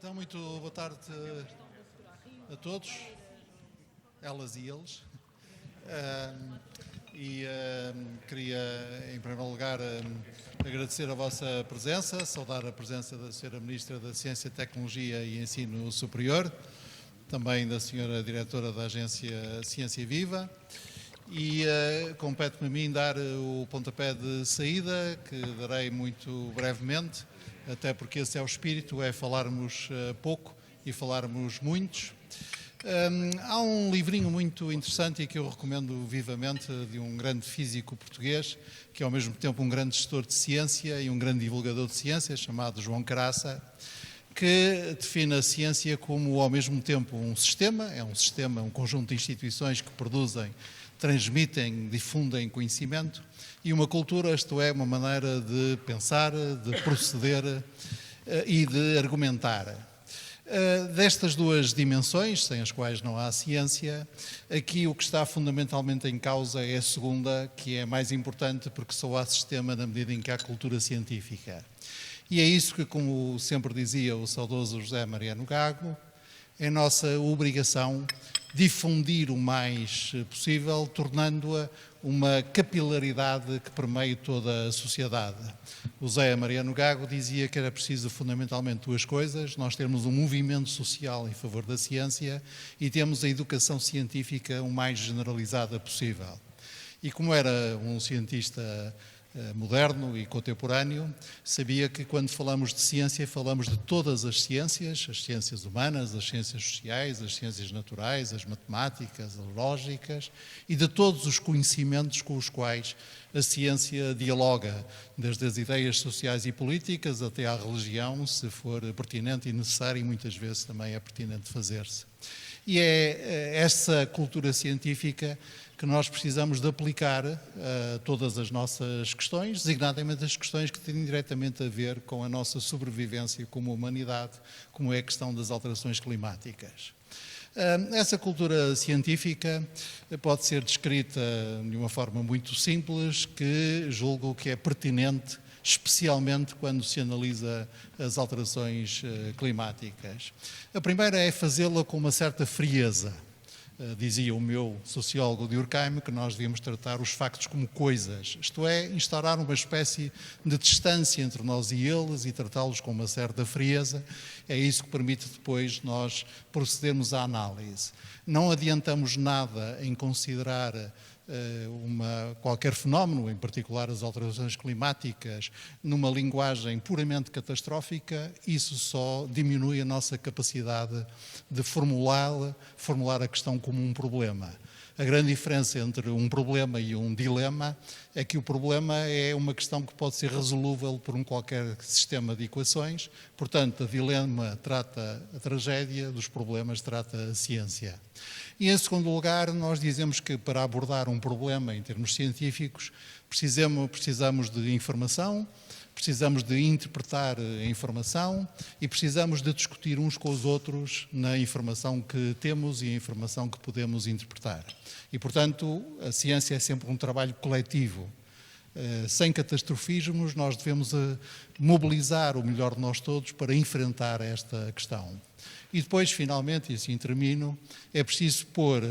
Então, muito boa tarde a todos, elas e eles. Queria, em primeiro lugar, agradecer a vossa presença, saudar a presença da Sra. Ministra da Ciência, Tecnologia e Ensino Superior, também da Sra. Diretora da Agência Ciência Viva, e compete-me a mim dar o pontapé de saída, que darei muito brevemente, até porque esse é o espírito, é falarmos pouco e falarmos muitos. Há um livrinho muito interessante e que eu recomendo vivamente, de um grande físico português, que é ao mesmo tempo um grande gestor de ciência e um grande divulgador de ciência, chamado João Caraça, que define a ciência como ao mesmo tempo um sistema, um conjunto de instituições que produzem, transmitem, difundem conhecimento, e uma cultura, isto é, uma maneira de pensar, de proceder e de argumentar. Destas duas dimensões, sem as quais não há ciência, aqui o que está fundamentalmente em causa é a segunda, que é mais importante porque só há sistema na medida em que há cultura científica. E é isso que, como sempre dizia o saudoso José Mariano Gago, é nossa obrigação difundir o mais possível, tornando-a uma capilaridade que permeie toda a sociedade. O José Mariano Gago dizia que era preciso fundamentalmente duas coisas: nós temos um movimento social em favor da ciência e temos a educação científica o mais generalizada possível. E como era um cientista moderno e contemporâneo, sabia que quando falamos de ciência, falamos de todas as ciências humanas, as ciências sociais, as ciências naturais, as matemáticas, as lógicas, e de todos os conhecimentos com os quais a ciência dialoga, desde as ideias sociais e políticas até à religião, se for pertinente e necessário, e muitas vezes também é pertinente fazer-se. E é essa cultura científica que nós precisamos de aplicar a todas as nossas questões, designadamente as questões que têm diretamente a ver com a nossa sobrevivência como humanidade, como é a questão das alterações climáticas. Essa cultura científica pode ser descrita de uma forma muito simples, que julgo que é pertinente, especialmente quando se analisa as alterações climáticas. A primeira é fazê-la com uma certa frieza. Dizia o meu sociólogo de Durkheim que nós devíamos tratar os factos como coisas, isto é, instaurar uma espécie de distância entre nós e eles e tratá-los com uma certa frieza. É isso que permite depois nós procedermos à análise. Não adiantamos nada em considerar qualquer fenómeno, em particular as alterações climáticas, numa linguagem puramente catastrófica. Isso só diminui a nossa capacidade de formular a questão como um problema. A grande diferença entre um problema e um dilema é que o problema é uma questão que pode ser resolúvel por qualquer sistema de equações. Portanto, o dilema trata a tragédia, dos problemas trata a ciência. E, em segundo lugar, nós dizemos que para abordar um problema em termos científicos precisamos de informação, precisamos de interpretar a informação e precisamos de discutir uns com os outros na informação que temos e a informação que podemos interpretar. E, portanto, a ciência é sempre um trabalho coletivo. Sem catastrofismos, nós devemos mobilizar o melhor de nós todos para enfrentar esta questão. E depois, finalmente, e assim termino, é preciso pôr,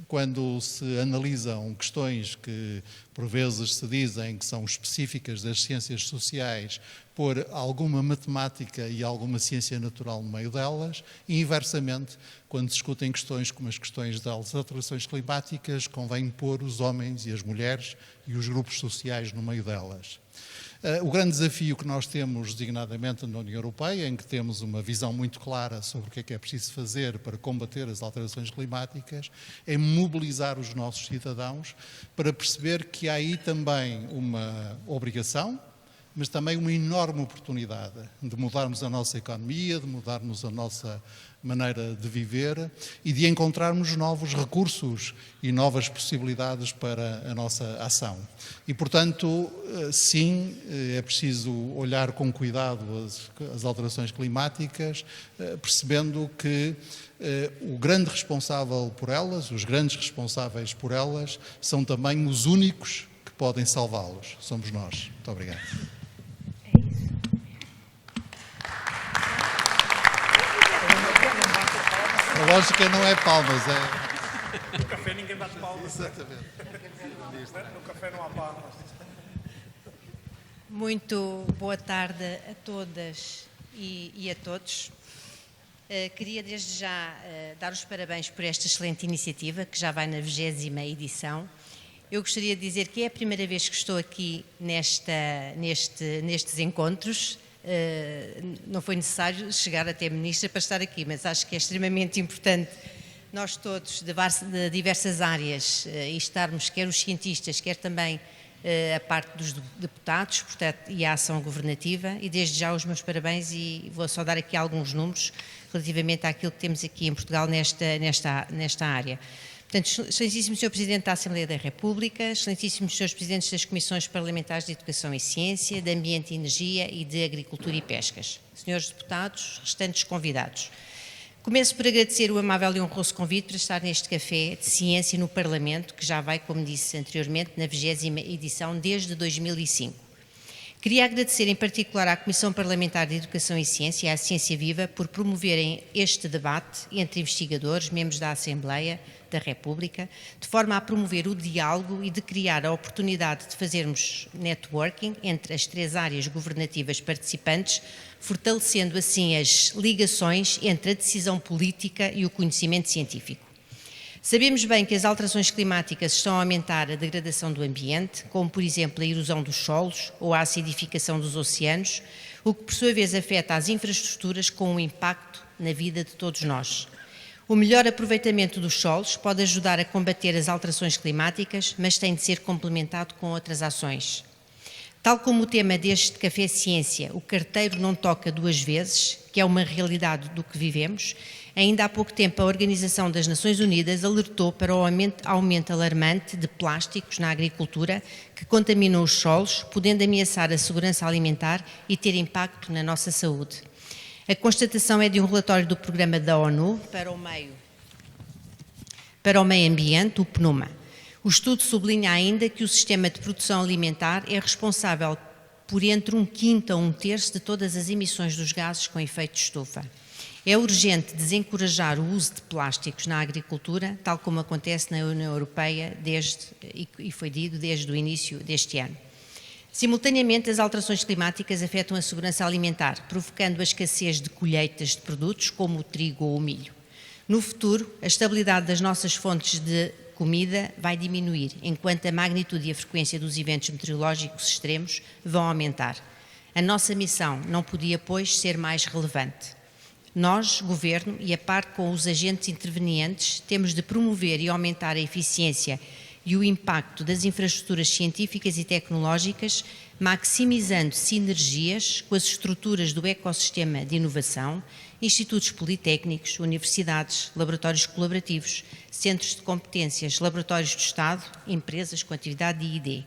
quando se analisam questões que por vezes se dizem que são específicas das ciências sociais, pôr alguma matemática e alguma ciência natural no meio delas, e inversamente, quando se discutem questões como as questões das alterações climáticas, convém pôr os homens e as mulheres e os grupos sociais no meio delas. O grande desafio que nós temos, designadamente na União Europeia, em que temos uma visão muito clara sobre o que é preciso fazer para combater as alterações climáticas, é mobilizar os nossos cidadãos para perceber que há aí também uma obrigação, mas também uma enorme oportunidade de mudarmos a nossa economia, de mudarmos a nossa maneira de viver e de encontrarmos novos recursos e novas possibilidades para a nossa ação. E, portanto, sim, é preciso olhar com cuidado as alterações climáticas, percebendo que o grande responsável por elas, os grandes responsáveis por elas, são também os únicos que podem salvá-los. Somos nós. Muito obrigado. A lógica não é palmas, é... No café ninguém bate palmas. Exatamente. No café não há palmas. Muito boa tarde a todas e a todos. Queria desde já dar os parabéns por esta excelente iniciativa, que já vai na 20ª edição. Eu gostaria de dizer que é a primeira vez que estou aqui nestes encontros. Não foi necessário chegar até Ministra para estar aqui, mas acho que é extremamente importante nós todos, de diversas áreas, e estarmos, quer os cientistas, quer também a parte dos deputados, portanto, e a ação governativa, e desde já os meus parabéns, e vou só dar aqui alguns números relativamente àquilo que temos aqui em Portugal nesta área. Portanto, excelentíssimo Sr. Presidente da Assembleia da República, excelentíssimos Srs. Presidentes das Comissões Parlamentares de Educação e Ciência, de Ambiente e Energia e de Agricultura e Pescas, senhores deputados, restantes convidados. Começo por agradecer o amável e honroso convite para estar neste café de ciência no Parlamento, que já vai, como disse anteriormente, na 20ª edição desde 2005. Queria agradecer em particular à Comissão Parlamentar de Educação e Ciência e à Ciência Viva por promoverem este debate entre investigadores, membros da Assembleia da República, de forma a promover o diálogo e de criar a oportunidade de fazermos networking entre as 3 áreas governativas participantes, fortalecendo assim as ligações entre a decisão política e o conhecimento científico. Sabemos bem que as alterações climáticas estão a aumentar a degradação do ambiente, como por exemplo a erosão dos solos ou a acidificação dos oceanos, o que por sua vez afeta as infraestruturas com um impacto na vida de todos nós. O melhor aproveitamento dos solos pode ajudar a combater as alterações climáticas, mas tem de ser complementado com outras ações. Tal como o tema deste Café Ciência, o carteiro não toca 2 vezes, que é uma realidade do que vivemos, ainda há pouco tempo a Organização das Nações Unidas alertou para o aumento alarmante de plásticos na agricultura que contaminam os solos, podendo ameaçar a segurança alimentar e ter impacto na nossa saúde. A constatação é de um relatório do Programa da ONU para o Meio Ambiente, o PNUMA. O estudo sublinha ainda que o sistema de produção alimentar é responsável por entre 1/5 a 1/3 de todas as emissões dos gases com efeito de estufa. É urgente desencorajar o uso de plásticos na agricultura, tal como acontece na União Europeia e foi dito desde o início deste ano. Simultaneamente, as alterações climáticas afetam a segurança alimentar, provocando a escassez de colheitas de produtos como o trigo ou o milho. No futuro, a estabilidade das nossas fontes de comida vai diminuir, enquanto a magnitude e a frequência dos eventos meteorológicos extremos vão aumentar. A nossa missão não podia, pois, ser mais relevante. Nós, Governo, e a par com os agentes intervenientes, temos de promover e aumentar a eficiência e o impacto das infraestruturas científicas e tecnológicas, maximizando sinergias com as estruturas do ecossistema de inovação, institutos politécnicos, universidades, laboratórios colaborativos, centros de competências, laboratórios do Estado, empresas com atividade de I+D.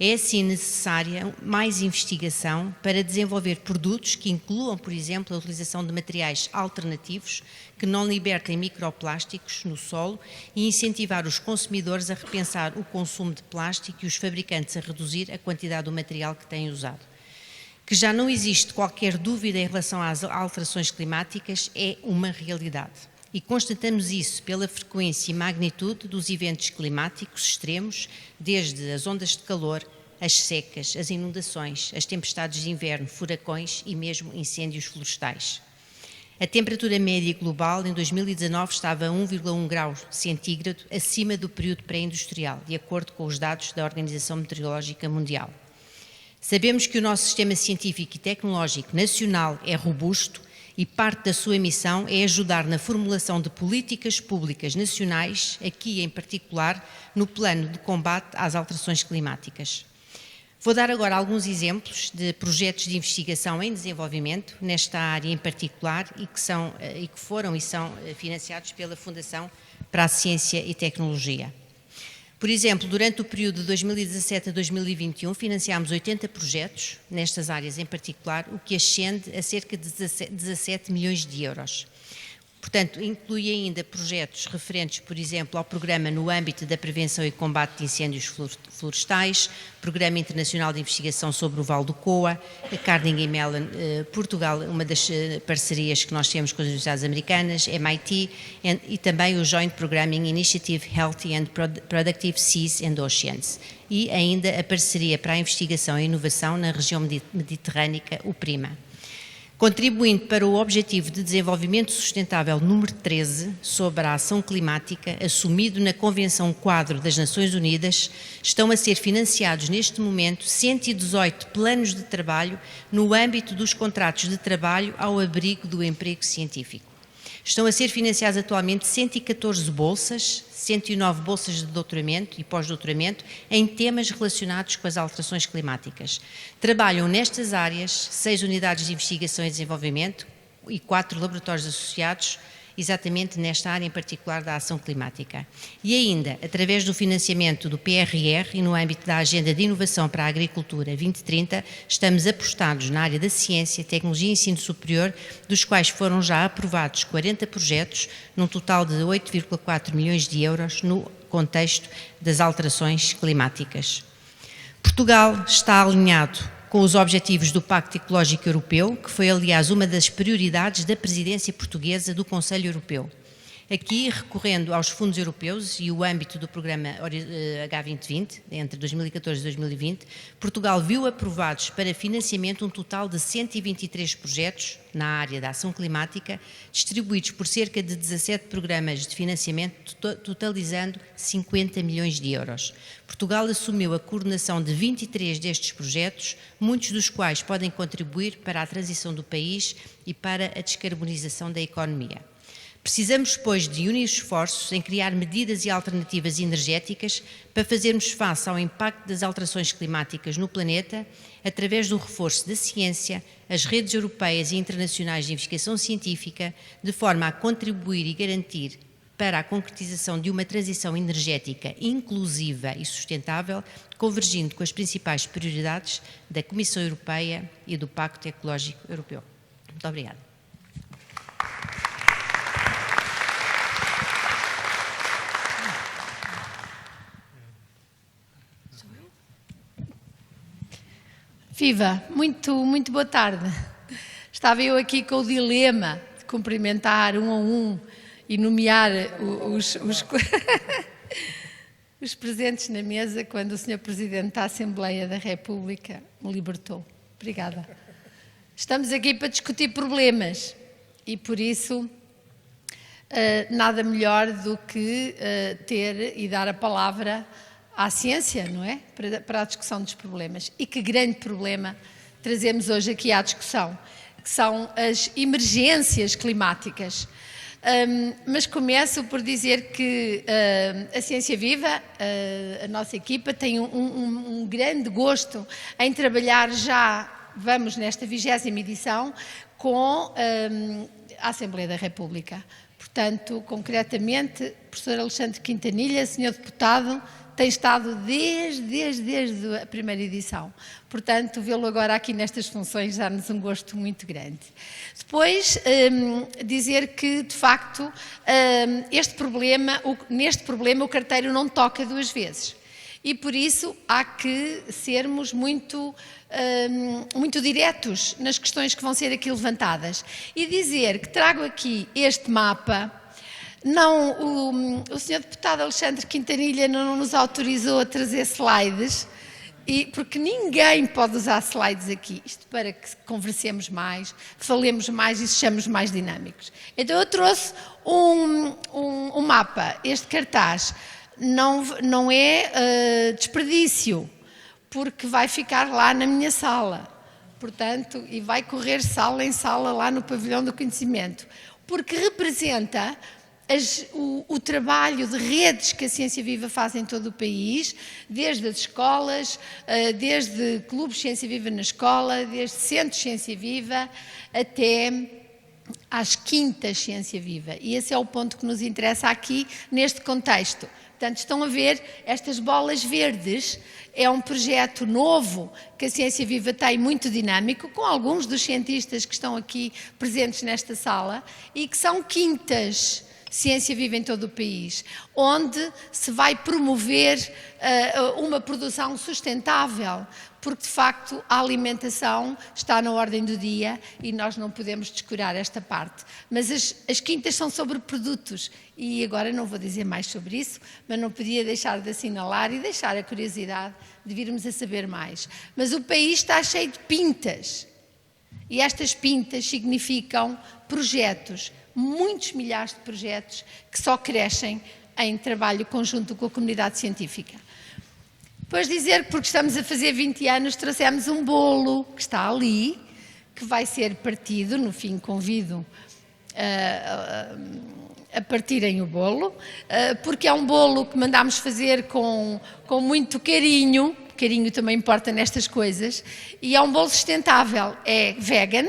É assim necessária mais investigação para desenvolver produtos que incluam, por exemplo, a utilização de materiais alternativos que não libertem microplásticos no solo e incentivar os consumidores a repensar o consumo de plástico e os fabricantes a reduzir a quantidade do material que têm usado. Que já não existe qualquer dúvida em relação às alterações climáticas é uma realidade. E constatamos isso pela frequência e magnitude dos eventos climáticos extremos, desde as ondas de calor, as secas, as inundações, as tempestades de inverno, furacões e mesmo incêndios florestais. A temperatura média global em 2019 estava a 1,1 grau centígrado acima do período pré-industrial, de acordo com os dados da Organização Meteorológica Mundial. Sabemos que o nosso sistema científico e tecnológico nacional é robusto e parte da sua missão é ajudar na formulação de políticas públicas nacionais, aqui em particular no plano de combate às alterações climáticas. Vou dar agora alguns exemplos de projetos de investigação em desenvolvimento nesta área em particular e que foram e são financiados pela Fundação para a Ciência e Tecnologia. Por exemplo, durante o período de 2017 a 2021, financiámos 80 projetos nestas áreas em particular, o que ascende a cerca de 17 milhões de euros. Portanto, inclui ainda projetos referentes, por exemplo, ao programa no âmbito da prevenção e combate de incêndios florestais, Programa Internacional de Investigação sobre o Vale do Coa, a Carnegie Mellon Portugal, uma das parcerias que nós temos com as universidades americanas, MIT, e também o Joint Programming Initiative Healthy and Productive Seas and Oceans, e ainda a parceria para a investigação e inovação na região mediterrânica, o PRIMA. Contribuindo para o Objetivo de Desenvolvimento Sustentável número 13, sobre a ação climática, assumido na Convenção Quadro das Nações Unidas, estão a ser financiados neste momento 118 planos de trabalho no âmbito dos contratos de trabalho ao abrigo do emprego científico. Estão a ser financiadas atualmente 114 bolsas, 109 bolsas de doutoramento e pós-doutoramento em temas relacionados com as alterações climáticas. Trabalham nestas áreas 6 unidades de investigação e desenvolvimento e 4 laboratórios associados, exatamente nesta área em particular da ação climática. E ainda, através do financiamento do PRR e no âmbito da Agenda de Inovação para a Agricultura 2030, estamos apostados na área da ciência, tecnologia e ensino superior, dos quais foram já aprovados 40 projetos, num total de 8,4 milhões de euros no contexto das alterações climáticas. Portugal está alinhado com os objetivos do Pacto Ecológico Europeu, que foi, aliás, uma das prioridades da presidência portuguesa do Conselho Europeu. Aqui, recorrendo aos fundos europeus e o âmbito do programa H2020, entre 2014 e 2020, Portugal viu aprovados para financiamento um total de 123 projetos na área da ação climática, distribuídos por cerca de 17 programas de financiamento, totalizando 50 milhões de euros. Portugal assumiu a coordenação de 23 destes projetos, muitos dos quais podem contribuir para a transição do país e para a descarbonização da economia. Precisamos, pois, de unir esforços em criar medidas e alternativas energéticas para fazermos face ao impacto das alterações climáticas no planeta, através do reforço da ciência, as redes europeias e internacionais de investigação científica, de forma a contribuir e garantir para a concretização de uma transição energética inclusiva e sustentável, convergindo com as principais prioridades da Comissão Europeia e do Pacto Ecológico Europeu. Muito obrigada. Viva, muito boa tarde. Estava eu aqui com o dilema de cumprimentar um a um e nomear os presentes na mesa quando o Sr. Presidente da Assembleia da República me libertou. Obrigada. Estamos aqui para discutir problemas e, por isso, nada melhor do que ter e dar a palavra à ciência, não é? Para a discussão dos problemas. E que grande problema trazemos hoje aqui à discussão, que são as emergências climáticas. Mas começo por dizer que a Ciência Viva, a nossa equipa, tem um grande gosto em trabalhar já, vamos nesta 20ª edição, com a Assembleia da República. Portanto, concretamente, professor Alexandre Quintanilha, senhor deputado, tem estado desde a primeira edição. Portanto, vê-lo agora aqui nestas funções dá-nos um gosto muito grande. Depois, dizer que, de facto, neste problema o carteiro não toca 2 vezes. E, por isso, há que sermos muito diretos nas questões que vão ser aqui levantadas. E dizer que trago aqui este mapa. Não, o Sr. Deputado Alexandre Quintanilha não nos autorizou a trazer slides, porque ninguém pode usar slides aqui, isto para que conversemos mais, falemos mais e sejamos mais dinâmicos. Então eu trouxe um mapa, este cartaz não é desperdício, porque vai ficar lá na minha sala, portanto, e vai correr sala em sala lá no Pavilhão do Conhecimento, porque representa o trabalho de redes que a Ciência Viva faz em todo o país, desde as escolas, desde clubes Ciência Viva na escola, desde centros Ciência Viva, até às quintas Ciência Viva. E esse é o ponto que nos interessa aqui, neste contexto. Portanto, estão a ver estas bolas verdes, é um projeto novo que a Ciência Viva tem, muito dinâmico, com alguns dos cientistas que estão aqui presentes nesta sala, e que são quintas Ciência Viva em todo o país, onde se vai promover uma produção sustentável, porque de facto a alimentação está na ordem do dia e nós não podemos descurar esta parte. Mas as quintas são sobre produtos e agora não vou dizer mais sobre isso, mas não podia deixar de assinalar e deixar a curiosidade de virmos a saber mais. Mas o país está cheio de pintas e estas pintas significam projetos, muitos milhares de projetos que só crescem em trabalho conjunto com a comunidade científica. Depois dizer que, porque estamos a fazer 20 anos, trouxemos um bolo que está ali, que vai ser partido, no fim convido a partirem o bolo, porque é um bolo que mandámos fazer com muito carinho, carinho também importa nestas coisas, e é um bolo sustentável, é vegan,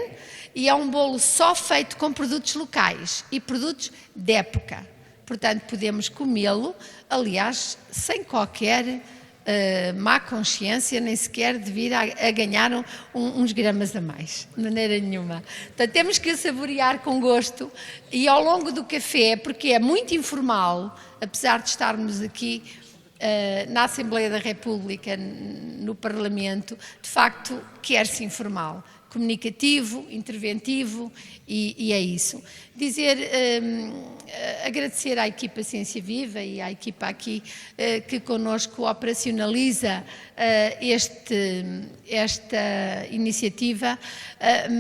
e é um bolo só feito com produtos locais e produtos de época. Portanto, podemos comê-lo, aliás, sem qualquer má consciência, nem sequer de vir a ganhar uns gramas a mais, de maneira nenhuma. Portanto, temos que saborear com gosto e ao longo do café, porque é muito informal, apesar de estarmos aqui na Assembleia da República, no Parlamento, de facto quer-se informal, comunicativo, interventivo e é isso. Agradecer à equipa Ciência Viva e à equipa aqui que connosco operacionaliza esta iniciativa,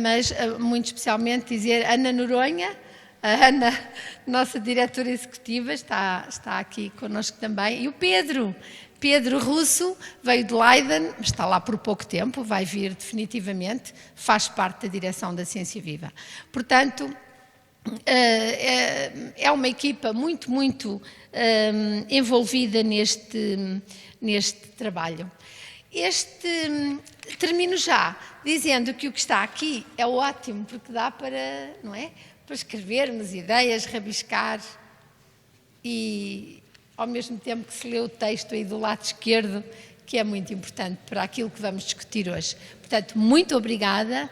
mas muito especialmente dizer Ana Noronha, a Ana, nossa diretora executiva, está aqui connosco também, e o Pedro Russo, veio de Leiden, está lá por pouco tempo, vai vir definitivamente, faz parte da direção da Ciência Viva. Portanto, é uma equipa muito envolvida neste trabalho. Termino já dizendo que o que está aqui é ótimo, porque dá para, não é? Para escrevermos ideias, rabiscar e ao mesmo tempo que se lê o texto aí do lado esquerdo, que é muito importante para aquilo que vamos discutir hoje. Portanto, muito obrigada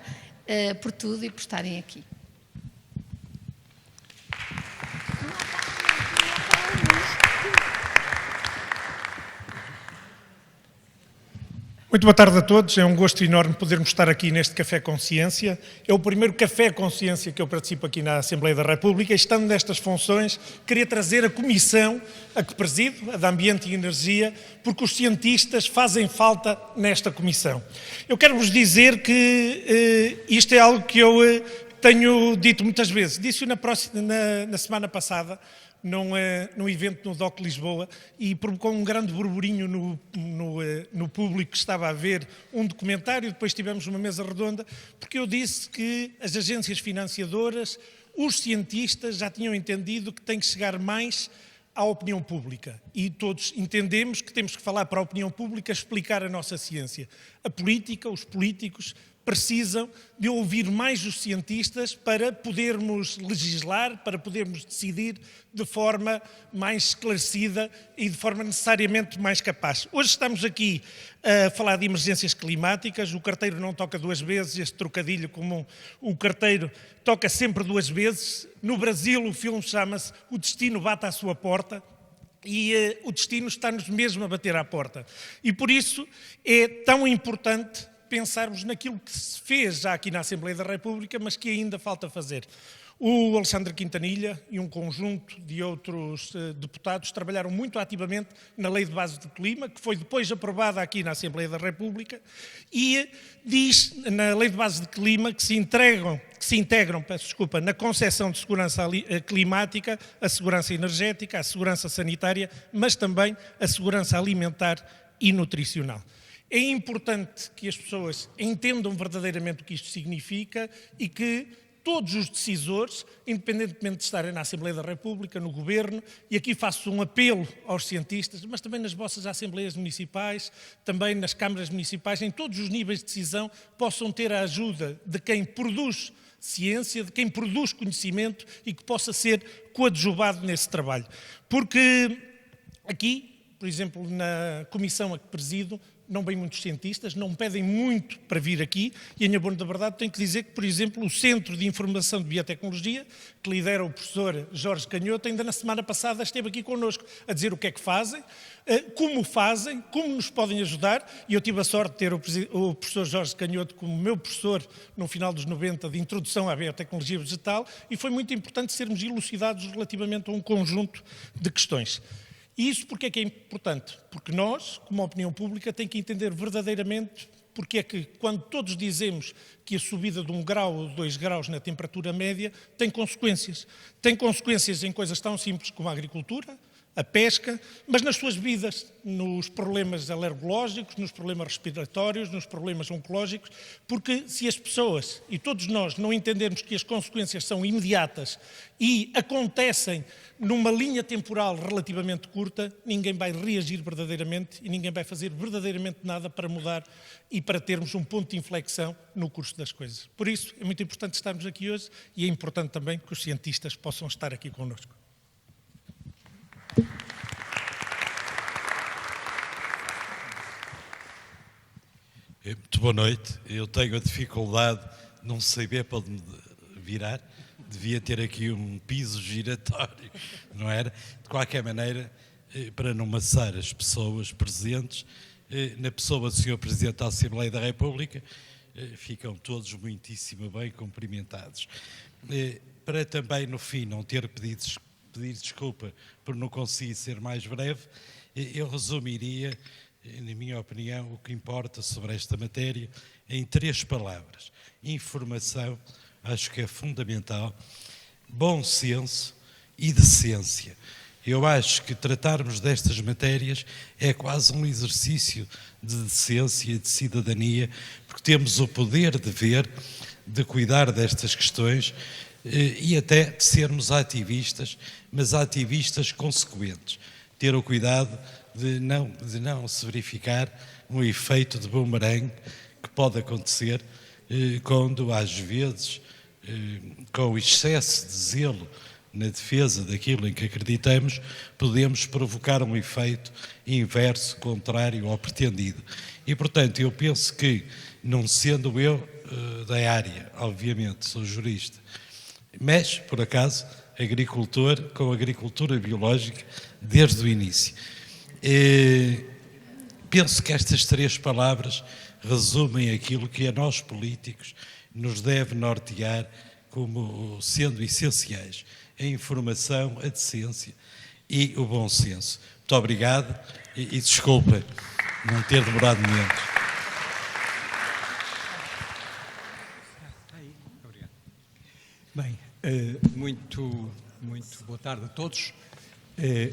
por tudo e por estarem aqui. Muito boa tarde a todos, é um gosto enorme podermos estar aqui neste Café Consciência. É o primeiro Café Consciência que eu participo aqui na Assembleia da República e, estando nestas funções, queria trazer a comissão a que presido, a da Ambiente e Energia, porque os cientistas fazem falta nesta comissão. Eu quero-vos dizer que isto é algo que eu tenho dito muitas vezes. Disse-o na semana passada, num evento no DOC Lisboa, e provocou um grande burburinho no público que estava a ver um documentário. Depois tivemos uma mesa redonda, porque eu disse que as agências financiadoras, os cientistas já tinham entendido que tem que chegar mais à opinião pública. E todos entendemos que temos que falar para a opinião pública, explicar a nossa ciência. A política, os políticos, precisam de ouvir mais os cientistas para podermos legislar, para podermos decidir de forma mais esclarecida e de forma necessariamente mais capaz. Hoje estamos aqui a falar de emergências climáticas. O carteiro não toca duas vezes, este trocadilho comum. O carteiro toca sempre duas vezes. No Brasil o filme chama-se O Destino Bate à Sua Porta. E o destino está-nos mesmo a bater à porta. E por isso é tão importante pensarmos naquilo que se fez já aqui na Assembleia da República, mas que ainda falta fazer. O Alexandre Quintanilha e um conjunto de outros deputados trabalharam muito ativamente na Lei de Base de Clima, que foi depois aprovada aqui na Assembleia da República, e diz na Lei de Base de Clima que se integram, na concepção de segurança climática, a segurança energética, a segurança sanitária, mas também a segurança alimentar e nutricional. É importante que as pessoas entendam verdadeiramente o que isto significa e que todos os decisores, independentemente de estarem na Assembleia da República, no Governo, e aqui faço um apelo aos cientistas, mas também nas vossas Assembleias Municipais, também nas Câmaras Municipais, em todos os níveis de decisão, possam ter a ajuda de quem produz ciência, de quem produz conhecimento e que possa ser coadjuvado nesse trabalho. Porque Aqui, por exemplo, na comissão a que presido, não vêm muitos cientistas, não pedem muito para vir aqui, e em abono da verdade tenho que dizer que, por exemplo, o Centro de Informação de Biotecnologia, que lidera o professor Jorge Canhoto, ainda na semana passada esteve aqui connosco a dizer o que é que fazem, como nos podem ajudar, e eu tive a sorte de ter o professor Jorge Canhoto como meu professor no final dos 90 de introdução à biotecnologia vegetal, e foi muito importante sermos elucidados relativamente a um conjunto de questões. E isso porque é que é importante? Porque nós, como opinião pública, temos que entender verdadeiramente porque é que, quando todos dizemos que a subida de 1 grau ou 2 graus na temperatura média tem consequências. Tem consequências em coisas tão simples como a agricultura, a pesca, mas nas suas vidas, nos problemas alergológicos, nos problemas respiratórios, nos problemas oncológicos, porque se as pessoas e todos nós não entendermos que as consequências são imediatas e acontecem numa linha temporal relativamente curta, ninguém vai reagir verdadeiramente e ninguém vai fazer verdadeiramente nada para mudar e para termos um ponto de inflexão no curso das coisas. Por isso, é muito importante estarmos aqui hoje e é importante também que os cientistas possam estar aqui connosco. Muito boa noite. Eu tenho a dificuldade de não saber para onde me virar. Devia ter aqui um piso giratório, não era? De qualquer maneira, para não maçar as pessoas presentes, na pessoa do Sr. Presidente da Assembleia da República, ficam todos muitíssimo bem cumprimentados. Para também, no fim, não ter pedir desculpa por não conseguir ser mais breve, eu resumiria, na minha opinião, o que importa sobre esta matéria em 3 palavras. Informação, acho que é fundamental, bom senso e decência. Eu acho que tratarmos destas matérias é quase um exercício de decência e de cidadania, porque temos o poder de ver, de cuidar destas questões e até de sermos ativistas, mas ativistas consequentes. Ter o cuidado de não se verificar um efeito de boomerang que pode acontecer quando, às vezes, com o excesso de zelo na defesa daquilo em que acreditamos, podemos provocar um efeito inverso, contrário ao pretendido. E, portanto, eu penso que, não sendo eu da área, obviamente, sou jurista, mas, por acaso, agricultor com agricultura biológica desde o início. Penso que estas 3 palavras resumem aquilo que a nós políticos nos deve nortear como sendo essenciais: a informação, a decência e o bom senso. Muito obrigado e desculpa não ter demorado menos. Bem, muito boa tarde a todos.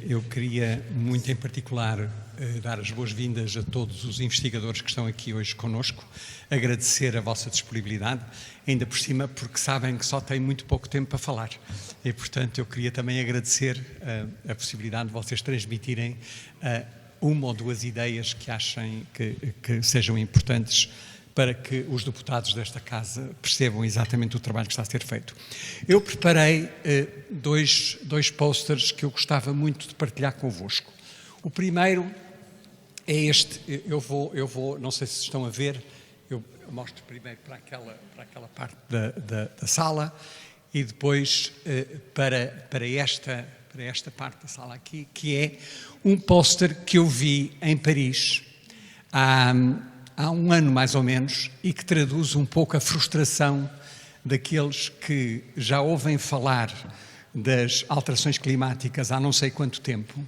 Eu queria, muito em particular, dar as boas-vindas a todos os investigadores que estão aqui hoje connosco, agradecer a vossa disponibilidade, ainda por cima porque sabem que só têm muito pouco tempo para falar. E, portanto, eu queria também agradecer a possibilidade de vocês transmitirem 1 ou 2 ideias que achem que sejam importantes para que os deputados desta Casa percebam exatamente o trabalho que está a ser feito. Eu preparei 2 posters que eu gostava muito de partilhar convosco. O primeiro é este, eu vou, não sei se estão a ver, eu mostro primeiro para aquela parte da sala e depois para esta parte da sala aqui, que é um póster que eu vi em Paris há 1 ano mais ou menos e que traduz um pouco a frustração daqueles que já ouvem falar das alterações climáticas há não sei quanto tempo,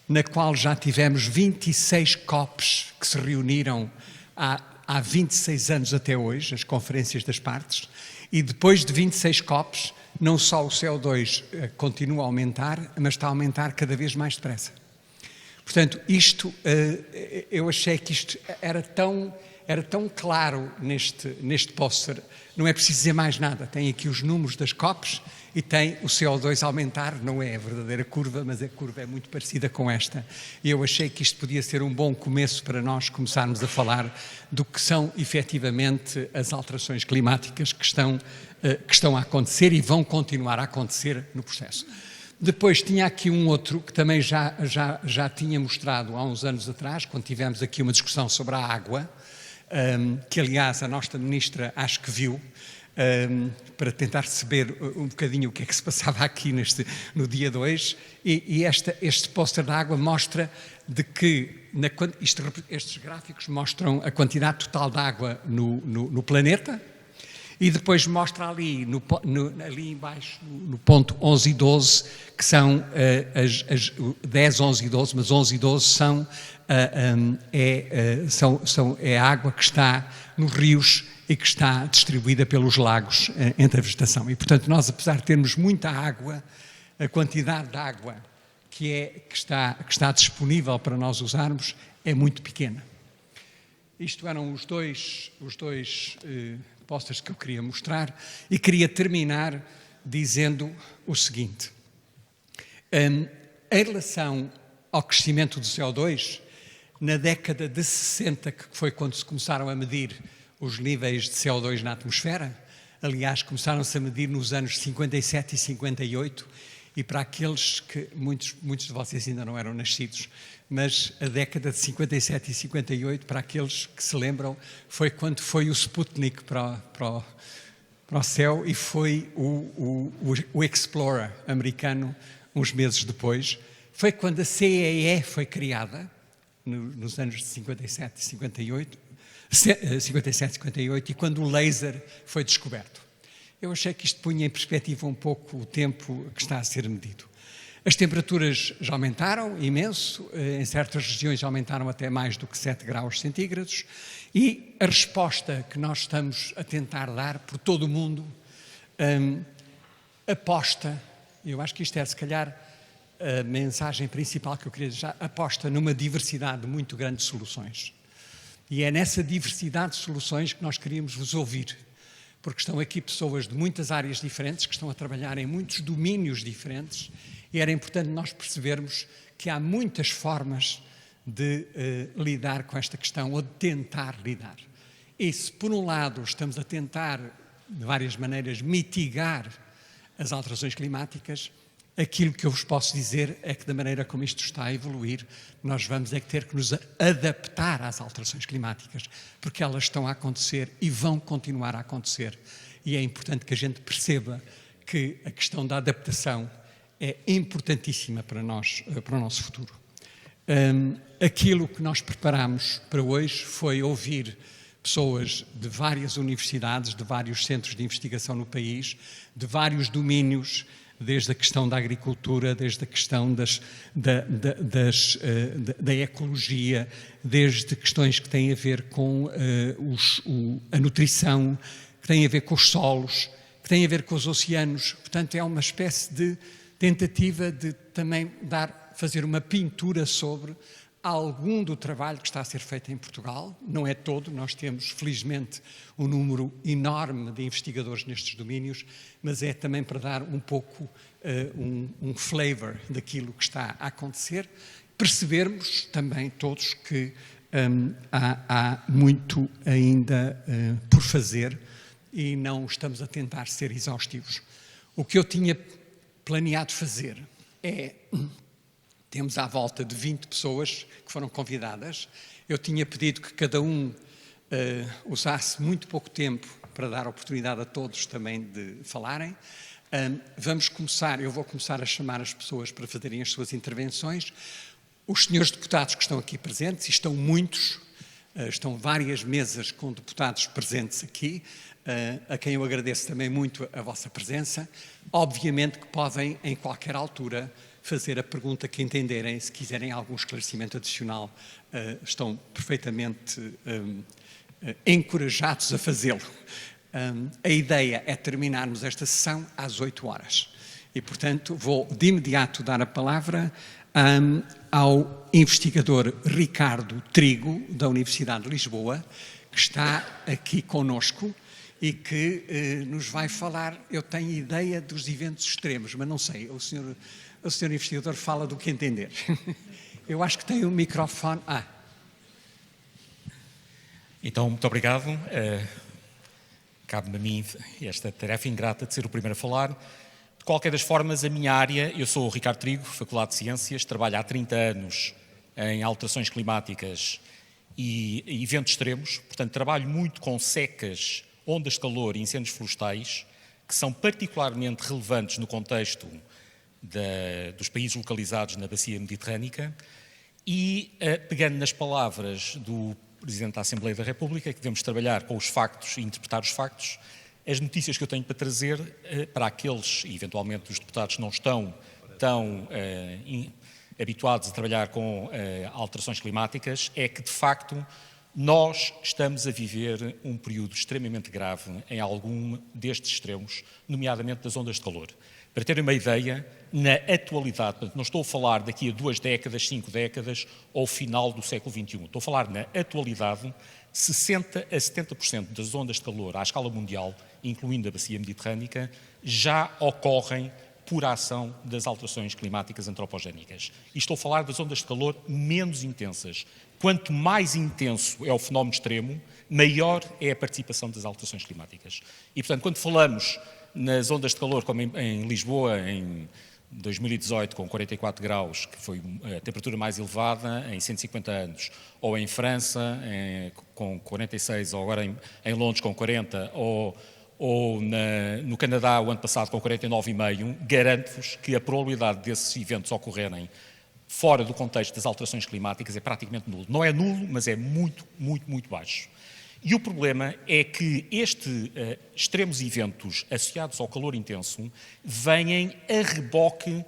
na qual já tivemos 26 COPs que se reuniram há 26 anos até hoje, as conferências das partes, e depois de 26 COPs, não só o CO2 continua a aumentar, mas está a aumentar cada vez mais depressa. Portanto, eu achei que isto era tão claro neste póster, não é preciso dizer mais nada. Tem aqui os números das COPs e tem o CO2 a aumentar, não é a verdadeira curva, mas a curva é muito parecida com esta. E eu achei que isto podia ser um bom começo para nós começarmos a falar do que são efetivamente as alterações climáticas que estão a acontecer e vão continuar a acontecer no processo. Depois tinha aqui um outro que também já tinha mostrado há uns anos atrás, quando tivemos aqui uma discussão sobre a água, que aliás a nossa ministra acho que viu, para tentar perceber um bocadinho o que é que se passava aqui no dia 2, e este póster da água mostra de que, estes gráficos mostram a quantidade total de água no planeta, e depois mostra ali em baixo, no ponto 11 e 12, que são as 10, 11 e 12, mas 11 e 12 é a água que está nos rios e que está distribuída pelos lagos entre a vegetação. E, portanto, nós, apesar de termos muita água, a quantidade de água que está disponível para nós usarmos é muito pequena. Isto eram os dois posters que eu queria mostrar, e queria terminar dizendo o seguinte. Em relação ao crescimento do CO2, na década de 60, que foi quando se começaram a medir os níveis de CO2 na atmosfera, aliás, começaram-se a medir nos anos 57 e 58, e para aqueles que, muitos de vocês ainda não eram nascidos, mas a década de 57 e 58, para aqueles que se lembram, foi quando foi o Sputnik para o céu, e foi o Explorer americano uns meses depois. Foi quando a CEE foi criada, nos anos de 57 e 58, e quando o laser foi descoberto. Eu achei que isto punha em perspectiva um pouco o tempo que está a ser medido. As temperaturas já aumentaram imenso, em certas regiões aumentaram até mais do que 7 graus centígrados, e a resposta que nós estamos a tentar dar por todo o mundo aposta, eu acho que isto é se calhar a mensagem principal que eu queria deixar, aposta numa diversidade muito grande de soluções. E é nessa diversidade de soluções que nós queríamos vos ouvir, porque estão aqui pessoas de muitas áreas diferentes, que estão a trabalhar em muitos domínios diferentes, e era importante nós percebermos que há muitas formas de lidar com esta questão, ou de tentar lidar. E se, por um lado, estamos a tentar, de várias maneiras, mitigar as alterações climáticas, aquilo que eu vos posso dizer é que, da maneira como isto está a evoluir, nós vamos ter que nos adaptar às alterações climáticas, porque elas estão a acontecer e vão continuar a acontecer. E é importante que a gente perceba que a questão da adaptação é importantíssima para nós, para o nosso futuro. Aquilo que nós preparamos para hoje foi ouvir pessoas de várias universidades, de vários centros de investigação no país, de vários domínios, desde a questão da agricultura, desde a questão da ecologia, desde questões que têm a ver com a nutrição, que têm a ver com os solos, que têm a ver com os oceanos. Portanto, é uma espécie de tentativa de também fazer uma pintura sobre algum do trabalho que está a ser feito em Portugal. Não é todo, nós temos, felizmente, um número enorme de investigadores nestes domínios, mas é também para dar um pouco um flavor daquilo que está a acontecer, percebermos também todos que há muito ainda por fazer e não estamos a tentar ser exaustivos. O que eu tinha planeado fazer é... Temos à volta de 20 pessoas que foram convidadas. Eu tinha pedido que cada um usasse muito pouco tempo para dar oportunidade a todos também de falarem. Vamos começar, eu vou começar a chamar as pessoas para fazerem as suas intervenções. Os senhores deputados que estão aqui presentes, e estão muitos, estão várias mesas com deputados presentes aqui, a quem eu agradeço também muito a vossa presença. Obviamente que podem, em qualquer altura, fazer a pergunta que entenderem. Se quiserem algum esclarecimento adicional, estão perfeitamente encorajados a fazê-lo. A ideia é terminarmos esta sessão às 8 horas. E, portanto, vou de imediato dar a palavra ao investigador Ricardo Trigo, da Universidade de Lisboa, que está aqui conosco e que nos vai falar. Eu tenho ideia dos eventos extremos, mas não sei, o senhor investigador fala do que entender. Eu acho que tem um microfone. Então, muito obrigado. Cabe-me a mim esta tarefa ingrata de ser o primeiro a falar. De qualquer das formas, a minha área, eu sou o Ricardo Trigo, Faculdade de Ciências, trabalho há 30 anos em alterações climáticas e eventos extremos, portanto trabalho muito com secas, ondas de calor e incêndios florestais, que são particularmente relevantes no contexto dos países localizados na bacia mediterrânica e, pegando nas palavras do Presidente da Assembleia da República, que devemos trabalhar com os factos e interpretar os factos, as notícias que eu tenho para trazer para aqueles, e eventualmente os deputados não estão tão habituados a trabalhar com alterações climáticas, é que, de facto, nós estamos a viver um período extremamente grave em algum destes extremos, nomeadamente das ondas de calor. Para terem uma ideia, na atualidade, portanto, não estou a falar daqui a 2 décadas, 5 décadas ou final do século XXI, estou a falar na atualidade, 60% a 70% das ondas de calor à escala mundial, incluindo a bacia mediterrânica, já ocorrem por ação das alterações climáticas antropogénicas. E estou a falar das ondas de calor menos intensas. Quanto mais intenso é o fenómeno extremo, maior é a participação das alterações climáticas. E, portanto, quando falamos nas ondas de calor, como em Lisboa, em 2018, com 44 graus, que foi a temperatura mais elevada em 150 anos, ou em França, com 46, ou agora em Londres, com 40, ou no Canadá, o ano passado, com 49,5, garanto-vos que a probabilidade desses eventos ocorrerem fora do contexto das alterações climáticas é praticamente nulo. Não é nulo, mas é muito, muito, muito baixo. E o problema é que estes extremos eventos associados ao calor intenso vêm a reboque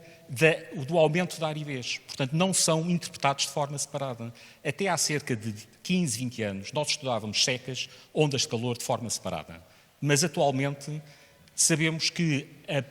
do aumento da aridez. Portanto, não são interpretados de forma separada. Até há cerca de 15, 20 anos, nós estudávamos secas, ondas de calor de forma separada. Mas, atualmente, sabemos que a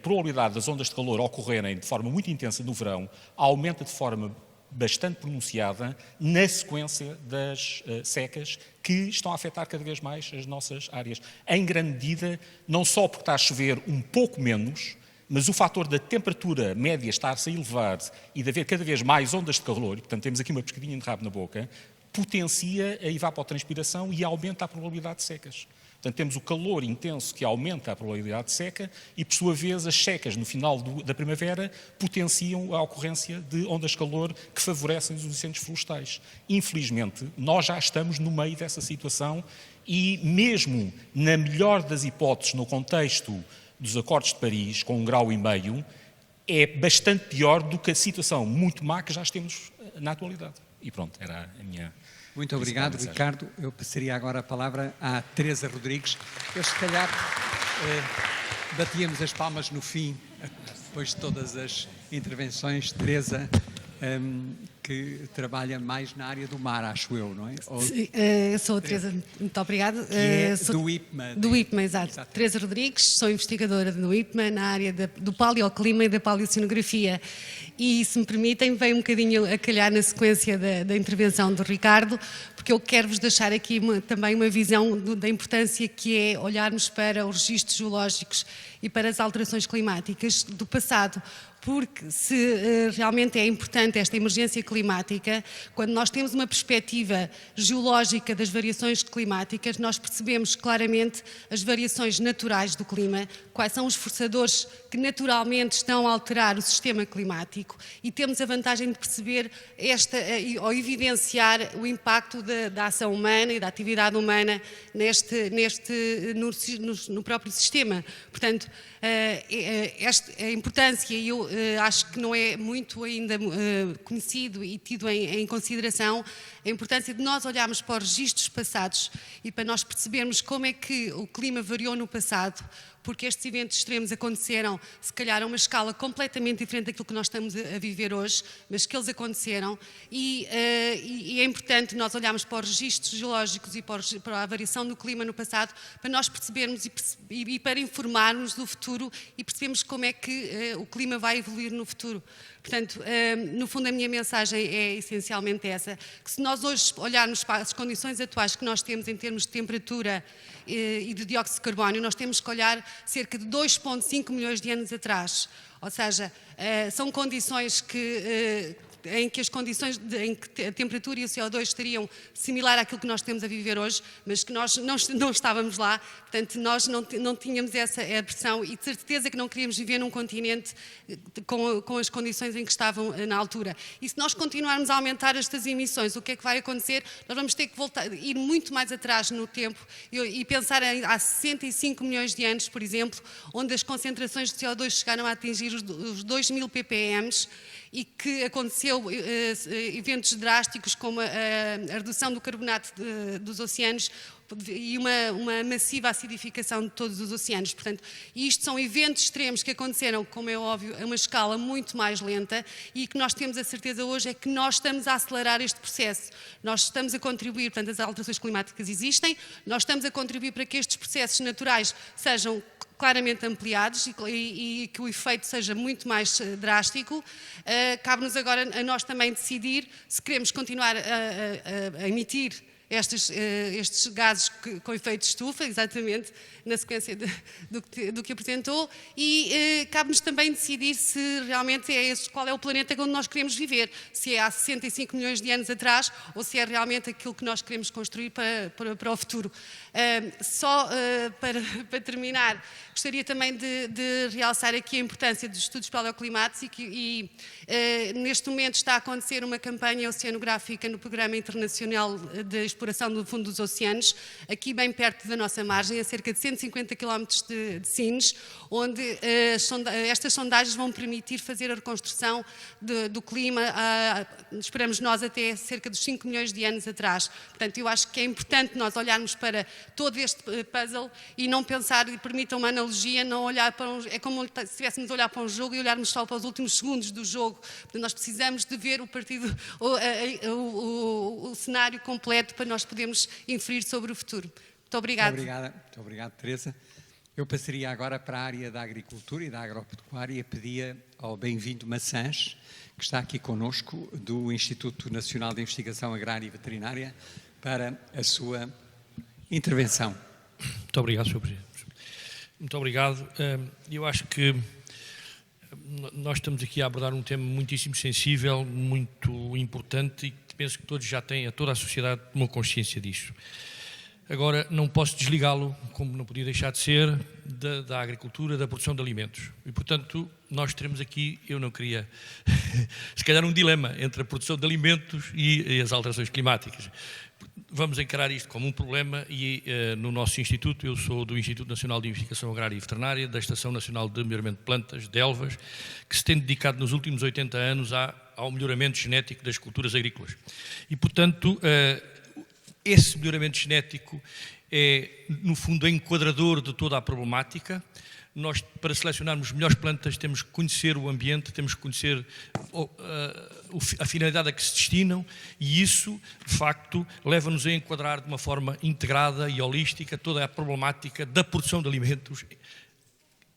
probabilidade das ondas de calor ocorrerem de forma muito intensa no verão aumenta de forma bastante pronunciada na sequência das secas que estão a afetar cada vez mais as nossas áreas. Em grande medida, não só porque está a chover um pouco menos, mas o fator da temperatura média estar-se a elevar e de haver cada vez mais ondas de calor, e, portanto, temos aqui uma pescadinha de rabo na boca, potencia a evapotranspiração e aumenta a probabilidade de secas. Portanto, temos o calor intenso que aumenta a probabilidade de seca e, por sua vez, as secas no final da primavera potenciam a ocorrência de ondas de calor que favorecem os incêndios florestais. Infelizmente, nós já estamos no meio dessa situação e, mesmo na melhor das hipóteses, no contexto dos Acordos de Paris, com 1,5 grau, é bastante pior do que a situação muito má que já temos na atualidade. E pronto, era a minha... Muito obrigado, Ricardo. Eu passaria agora a palavra à Teresa Rodrigues. Eu, se calhar, batíamos as palmas no fim, depois de todas as intervenções. Teresa, que trabalha mais na área do mar, acho eu, não é? Eu sou a Teresa, muito obrigada. Do IPMA. Do IPMA, exato. Teresa Rodrigues, sou investigadora do IPMA na área do paleoclima e da paleoceanografia. E, se me permitem, veio um bocadinho a calhar na sequência da intervenção do Ricardo, porque eu quero-vos deixar aqui também uma visão da importância que é olharmos para os registros geológicos e para as alterações climáticas do passado. Porque se realmente é importante esta emergência climática, quando nós temos uma perspectiva geológica das variações climáticas, nós percebemos claramente as variações naturais do clima, quais são os forçadores que naturalmente estão a alterar o sistema climático e temos a vantagem de perceber ou evidenciar o impacto da ação humana e da atividade humana no próprio sistema. Portanto, a importância, e eu acho que não é muito ainda conhecido e tido em consideração, a importância de nós olharmos para os registros passados e para nós percebermos como é que o clima variou no passado, porque estes eventos extremos aconteceram, se calhar, a uma escala completamente diferente daquilo que nós estamos a viver hoje, mas que eles aconteceram, e é importante nós olharmos para os registros geológicos e para a variação do clima no passado, para nós percebermos e para informarmos do futuro e percebermos como é que o clima vai evoluir no futuro. Portanto, no fundo, a minha mensagem é essencialmente essa, que se nós hoje olharmos para as condições atuais que nós temos em termos de temperatura e de dióxido de carbono, nós temos que olhar cerca de 2,5 milhões de anos atrás, Ou seja, são condições em que em que a temperatura e o CO2 estariam similar àquilo que nós temos a viver hoje, mas que nós não estávamos lá, portanto nós não tínhamos essa pressão e de certeza que não queríamos viver num continente com as condições em que estavam na altura. E se nós continuarmos a aumentar estas emissões, o que é que vai acontecer? Nós vamos ter que ir muito mais atrás no tempo e pensar há 65 milhões de anos, por exemplo, onde as concentrações de CO2 chegaram a atingir os 2000 ppm, e que aconteceu eventos drásticos como a redução do carbonato dos oceanos e uma massiva acidificação de todos os oceanos. Portanto, isto são eventos extremos que aconteceram, como é óbvio, a uma escala muito mais lenta e que nós temos a certeza hoje é que nós estamos a acelerar este processo. Nós estamos a contribuir, portanto, as alterações climáticas existem, nós estamos a contribuir para que estes processos naturais sejam claramente ampliados e que o efeito seja muito mais drástico. Cabe-nos agora a nós também decidir se queremos continuar a emitir estes gases com efeito de estufa, exatamente na sequência do que apresentou, e cabe-nos também decidir se realmente qual é o planeta onde nós queremos viver, se é há 65 milhões de anos atrás ou se é realmente aquilo que nós queremos construir para o futuro. Para terminar, gostaria também de realçar aqui a importância dos estudos paleoclimáticos e neste momento está a acontecer uma campanha oceanográfica no Programa Internacional de Exploração do Fundo dos Oceanos, aqui bem perto da nossa margem, a cerca de 150 km de Sines, onde estas sondagens vão permitir fazer a reconstrução do clima, esperamos nós, até cerca dos 5 milhões de anos atrás. Portanto, eu acho que é importante nós olharmos para todo este puzzle e não pensar, e permitam uma analogia, não olhar para é como se estivéssemos a olhar para um jogo e olharmos só para os últimos segundos do jogo. Portanto, nós precisamos de ver o cenário completo para nós podermos inferir sobre o futuro. Muito obrigada. Muito obrigado, Teresa. Eu passaria agora para a área da agricultura e da agropecuária e pedia ao bem-vindo Maçãs, que está aqui conosco, do Instituto Nacional de Investigação Agrária e Veterinária, para a sua intervenção. Muito obrigado, Sr. Presidente. Muito obrigado. Eu acho que nós estamos aqui a abordar um tema muitíssimo sensível, muito importante e que penso que todos já têm, toda a sociedade tomou consciência disso. Agora, não posso desligá-lo, como não podia deixar de ser, da agricultura, da produção de alimentos. E, portanto, nós teremos aqui, eu não queria, se calhar um dilema entre a produção de alimentos e as alterações climáticas. Vamos encarar isto como um problema e no nosso Instituto, eu sou do Instituto Nacional de Investigação Agrária e Veterinária, da Estação Nacional de Melhoramento de Plantas, de Elvas, que se tem dedicado nos últimos 80 anos ao melhoramento genético das culturas agrícolas. E, portanto, esse melhoramento genético é, no fundo, enquadrador de toda a problemática. Nós, para selecionarmos melhores plantas, temos que conhecer o ambiente, temos que conhecer a finalidade a que se destinam e isso, de facto, leva-nos a enquadrar de uma forma integrada e holística toda a problemática da produção de alimentos,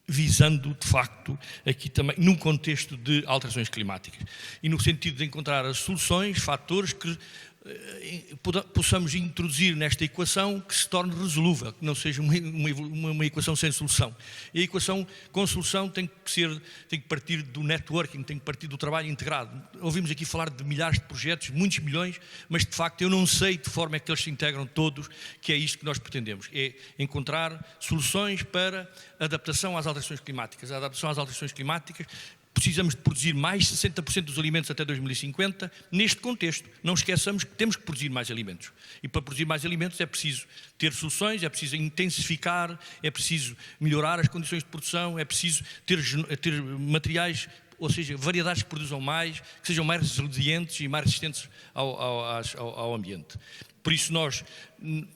visando, de facto, aqui também, num contexto de alterações climáticas. E no sentido de encontrar as soluções, fatores que possamos introduzir nesta equação que se torne resolúvel, que não seja uma equação sem solução. E a equação com solução tem que partir do networking, tem que partir do trabalho integrado. Ouvimos aqui falar de milhares de projetos, muitos milhões, mas de facto eu não sei de forma é que eles se integram todos, que é isto que nós pretendemos, é encontrar soluções para adaptação às alterações climáticas. A adaptação às alterações climáticas, precisamos de produzir mais 60% dos alimentos até 2050. Neste contexto, não esqueçamos que temos que produzir mais alimentos. E para produzir mais alimentos é preciso ter soluções, é preciso intensificar, é preciso melhorar as condições de produção, é preciso ter materiais, ou seja, variedades que produzam mais, que sejam mais resilientes e mais resistentes ao ambiente. Por isso nós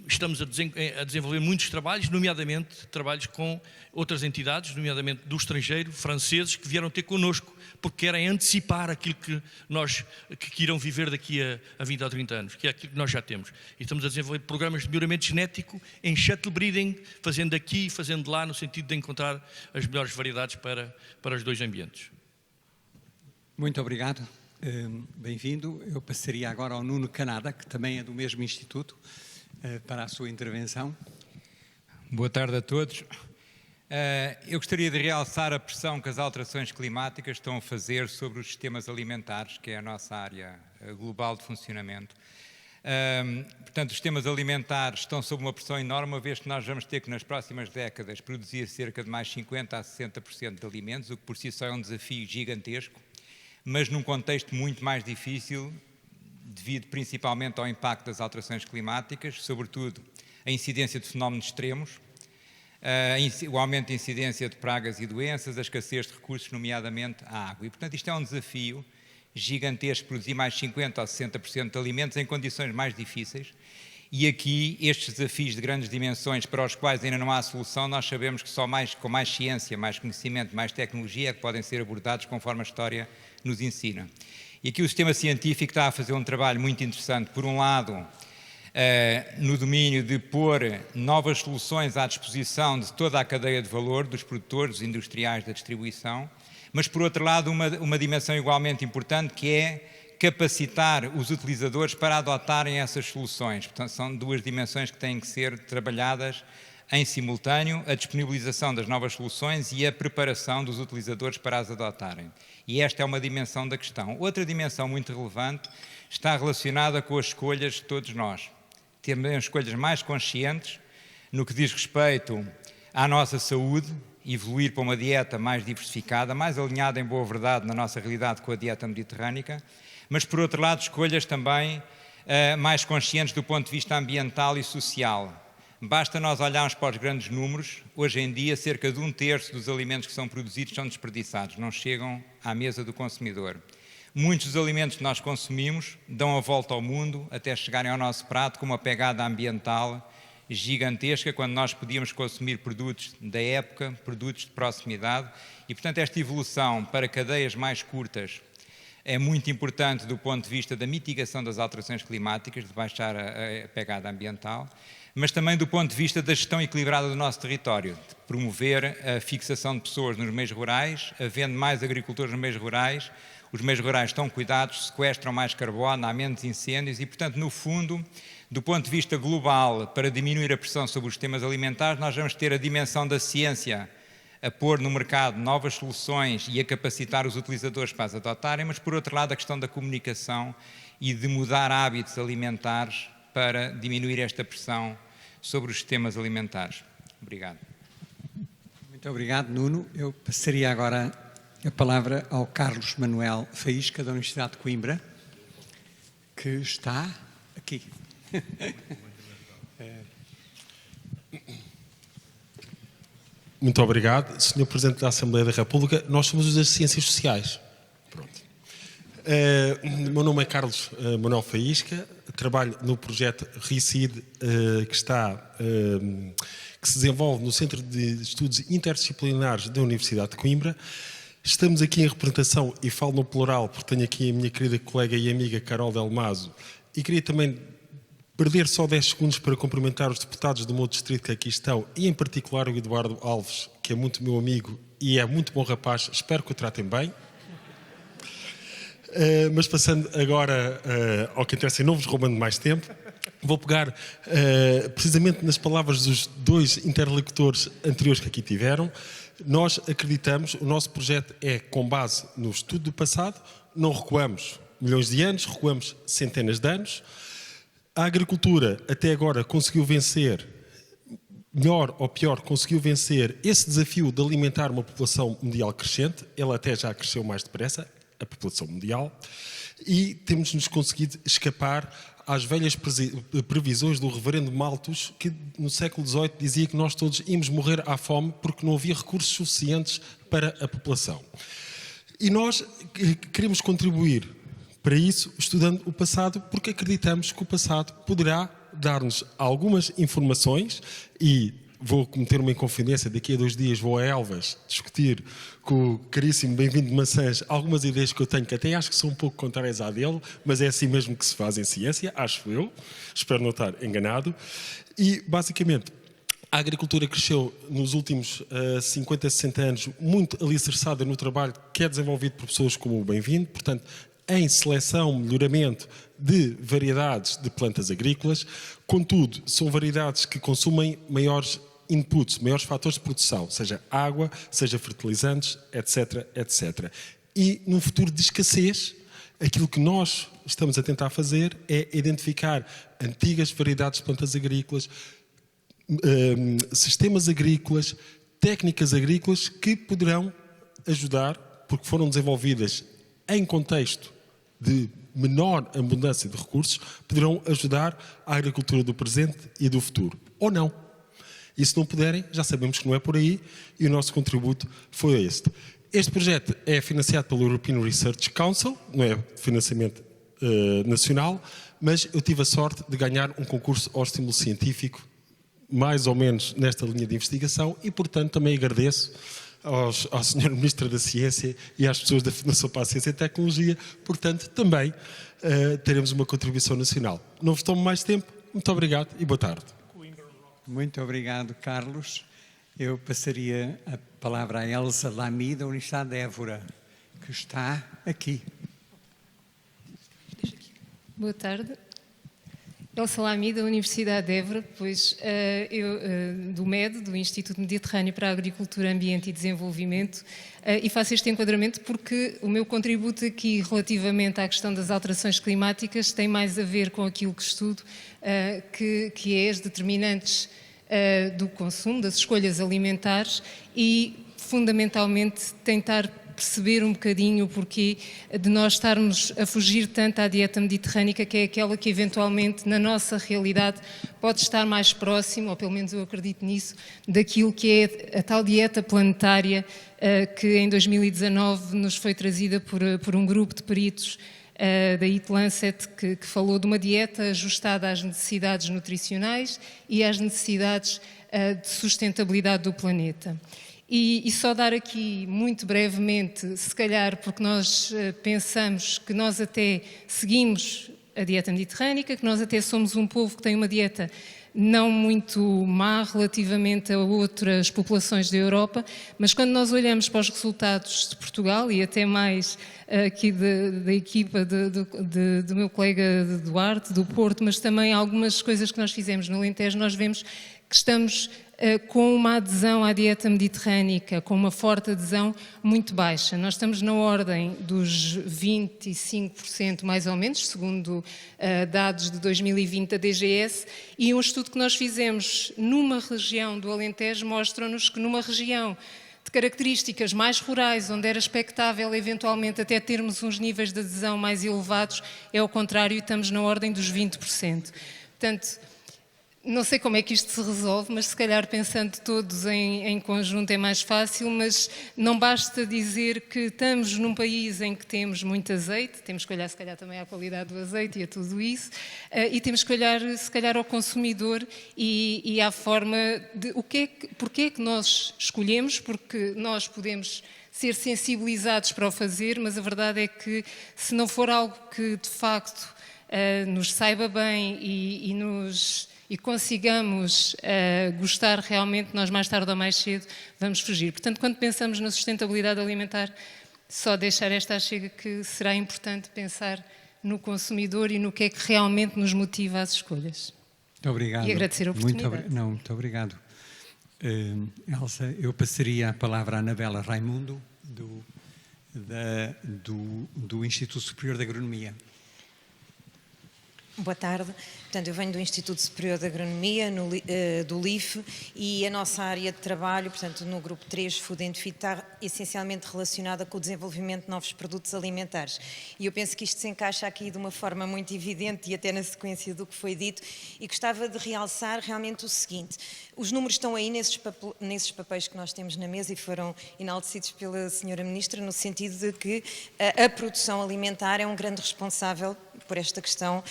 estamos a desenvolver muitos trabalhos, nomeadamente trabalhos com outras entidades, nomeadamente do estrangeiro, franceses, que vieram ter connosco, porque querem antecipar aquilo que irão viver daqui a 20 ou 30 anos, que é aquilo que nós já temos. E estamos a desenvolver programas de melhoramento genético em shuttle breeding, fazendo aqui e fazendo lá, no sentido de encontrar as melhores variedades para os dois ambientes. Muito obrigado. Bem-vindo. Eu passaria agora ao Nuno Canada, que também é do mesmo Instituto, para a sua intervenção. Boa tarde a todos. Eu gostaria de realçar a pressão que as alterações climáticas estão a fazer sobre os sistemas alimentares, que é a nossa área global de funcionamento. Portanto, os sistemas alimentares estão sob uma pressão enorme, uma vez que nós vamos ter que, nas próximas décadas, produzir cerca de mais 50% a 60% de alimentos, o que por si só é um desafio gigantesco, mas num contexto muito mais difícil, devido principalmente ao impacto das alterações climáticas, sobretudo a incidência de fenómenos extremos, o aumento de incidência de pragas e doenças, a escassez de recursos, nomeadamente a água. E, portanto, isto é um desafio gigantesco, produzir mais 50% ou 60% de alimentos em condições mais difíceis. E aqui, estes desafios de grandes dimensões para os quais ainda não há solução, nós sabemos que só com mais ciência, mais conhecimento, mais tecnologia é que podem ser abordados conforme a história nos ensina. E aqui o sistema científico está a fazer um trabalho muito interessante, por um lado, no domínio de pôr novas soluções à disposição de toda a cadeia de valor, dos produtores, dos industriais, da distribuição, mas, por outro lado, uma dimensão igualmente importante, que é capacitar os utilizadores para adotarem essas soluções. Portanto, são duas dimensões que têm que ser trabalhadas em simultâneo, a disponibilização das novas soluções e a preparação dos utilizadores para as adotarem. E esta é uma dimensão da questão. Outra dimensão muito relevante está relacionada com as escolhas de todos nós. Temos escolhas mais conscientes no que diz respeito à nossa saúde, evoluir para uma dieta mais diversificada, mais alinhada em boa verdade na nossa realidade com a dieta mediterrânica, mas por outro lado escolhas também mais conscientes do ponto de vista ambiental e social. Basta nós olharmos para os grandes números, hoje em dia cerca de 1/3 dos alimentos que são produzidos são desperdiçados, não chegam à mesa do consumidor. Muitos dos alimentos que nós consumimos dão a volta ao mundo até chegarem ao nosso prato com uma pegada ambiental gigantesca, quando nós podíamos consumir produtos da época, produtos de proximidade, e portanto esta evolução para cadeias mais curtas é muito importante do ponto de vista da mitigação das alterações climáticas, de baixar a pegada ambiental, mas também do ponto de vista da gestão equilibrada do nosso território, de promover a fixação de pessoas nos meios rurais, havendo mais agricultores nos meios rurais, os meios rurais estão cuidados, sequestram mais carbono, há menos incêndios e, portanto, no fundo, do ponto de vista global, para diminuir a pressão sobre os sistemas alimentares, nós vamos ter a dimensão da ciência a pôr no mercado novas soluções e a capacitar os utilizadores para as adotarem, mas, por outro lado, a questão da comunicação e de mudar hábitos alimentares para diminuir esta pressão sobre os sistemas alimentares. Obrigado. Muito obrigado, Nuno. Eu passaria agora a palavra ao Carlos Manuel Faísca, da Universidade de Coimbra, que está aqui. Muito obrigado, Sr. Presidente da Assembleia da República. Nós somos os das Ciências Sociais. Pronto. Meu nome é Carlos Manuel Faísca, trabalho no projeto RICID, que se desenvolve no Centro de Estudos Interdisciplinares da Universidade de Coimbra. Estamos aqui em representação, e falo no plural, porque tenho aqui a minha querida colega e amiga Carol Del Mazo, e queria também perder só 10 segundos para cumprimentar os deputados do meu distrito que aqui estão, e em particular o Eduardo Alves, que é muito meu amigo e é muito bom rapaz, espero que o tratem bem. Mas passando agora ao que interessa e não vos roubando mais tempo, vou pegar precisamente nas palavras dos dois interlocutores anteriores que aqui tiveram. Nós acreditamos, o nosso projeto é com base no estudo do passado, não recuamos milhões de anos, recuamos centenas de anos. A agricultura até agora conseguiu vencer, melhor ou pior, conseguiu vencer esse desafio de alimentar uma população mundial crescente. Ela até já cresceu mais depressa, a população mundial, e temos-nos conseguido escapar às velhas previsões do reverendo Malthus, que no século XVIII dizia que nós todos íamos morrer à fome porque não havia recursos suficientes para a população. E nós queremos contribuir para isso, estudando o passado, porque acreditamos que o passado poderá dar-nos algumas informações, e vou cometer uma inconfidência, daqui a 2 dias vou a Elvas discutir com o caríssimo Bem-vindo de Maçãs algumas ideias que eu tenho, que até acho que são um pouco contrárias à dele, mas é assim mesmo que se faz em ciência, acho eu, espero não estar enganado. E, basicamente, a agricultura cresceu nos últimos 50, 60 anos muito alicerçada no trabalho que é desenvolvido por pessoas como o Bem-vindo, portanto, em seleção, melhoramento de variedades de plantas agrícolas. Contudo, são variedades que consumem maiores inputs, maiores fatores de produção, seja água, seja fertilizantes, etc, etc. E num futuro de escassez, aquilo que nós estamos a tentar fazer é identificar antigas variedades de plantas agrícolas, sistemas agrícolas, técnicas agrícolas que poderão ajudar, porque foram desenvolvidas em contexto de menor abundância de recursos, poderão ajudar a agricultura do presente e do futuro. Ou não. E se não puderem, já sabemos que não é por aí, e o nosso contributo foi este. Este projeto é financiado pelo European Research Council, não é financiamento nacional, mas eu tive a sorte de ganhar um concurso ao estímulo científico, mais ou menos nesta linha de investigação, e portanto também agradeço ao Sr. Ministro da Ciência e às pessoas da Fundação para a Ciência e Tecnologia, portanto também teremos uma contribuição nacional. Não vos tomo mais tempo, muito obrigado e boa tarde. Muito obrigado, Carlos. Eu passaria a palavra a Elsa Lamy, da Universidade de Évora, que está aqui. Boa tarde. Elsa Lamy, da Universidade de Évora, pois eu do MED, do Instituto Mediterrâneo para a Agricultura, Ambiente e Desenvolvimento, e faço este enquadramento porque o meu contributo aqui relativamente à questão das alterações climáticas tem mais a ver com aquilo que estudo, que é as determinantes do consumo, das escolhas alimentares e, fundamentalmente, tentar perceber um bocadinho o porquê de nós estarmos a fugir tanto à dieta mediterrânica, que é aquela que eventualmente na nossa realidade pode estar mais próximo, ou pelo menos eu acredito nisso, daquilo que é a tal dieta planetária que em 2019 nos foi trazida por um grupo de peritos da Eat Lancet, que falou de uma dieta ajustada às necessidades nutricionais e às necessidades de sustentabilidade do planeta. E só dar aqui, muito brevemente, se calhar porque nós pensamos que nós até seguimos a dieta mediterrânica, que nós até somos um povo que tem uma dieta não muito má relativamente a outras populações da Europa, mas quando nós olhamos para os resultados de Portugal e até mais aqui da equipa do meu colega Duarte, do Porto, mas também algumas coisas que nós fizemos no Alentejo, nós vemos que estamos com uma adesão à dieta mediterrânica, com uma forte adesão muito baixa. Nós estamos na ordem dos 25% mais ou menos, segundo dados de 2020 da DGS, e um estudo que nós fizemos numa região do Alentejo mostra-nos que numa região de características mais rurais, onde era expectável eventualmente até termos uns níveis de adesão mais elevados, é ao contrário, estamos na ordem dos 20%. Portanto, não sei como é que isto se resolve, mas se calhar pensando todos em conjunto é mais fácil, mas não basta dizer que estamos num país em que temos muito azeite, temos que olhar se calhar também à qualidade do azeite e a tudo isso, e temos que olhar se calhar ao consumidor e à forma de porque é que nós escolhemos, porque nós podemos ser sensibilizados para o fazer, mas a verdade é que se não for algo que de facto nos saiba bem e consigamos gostar realmente, nós mais tarde ou mais cedo vamos fugir. Portanto, quando pensamos na sustentabilidade alimentar, só deixar esta chega que será importante pensar no consumidor e no que é que realmente nos motiva às escolhas. Muito obrigado. E agradecer a oportunidade. Muito obrigado. Elsa, eu passaria a palavra à Anabela Raimundo, do Instituto Superior de Agronomia. Boa tarde. Portanto, eu venho do Instituto Superior de Agronomia, do LIF, e a nossa área de trabalho, portanto, no grupo 3, Food and Feed, está essencialmente relacionada com o desenvolvimento de novos produtos alimentares. E eu penso que isto se encaixa aqui de uma forma muito evidente e até na sequência do que foi dito, e gostava de realçar realmente o seguinte: os números estão aí nesses papéis que nós temos na mesa e foram enaltecidos pela Sra. Ministra, no sentido de que a produção alimentar é um grande responsável por esta questão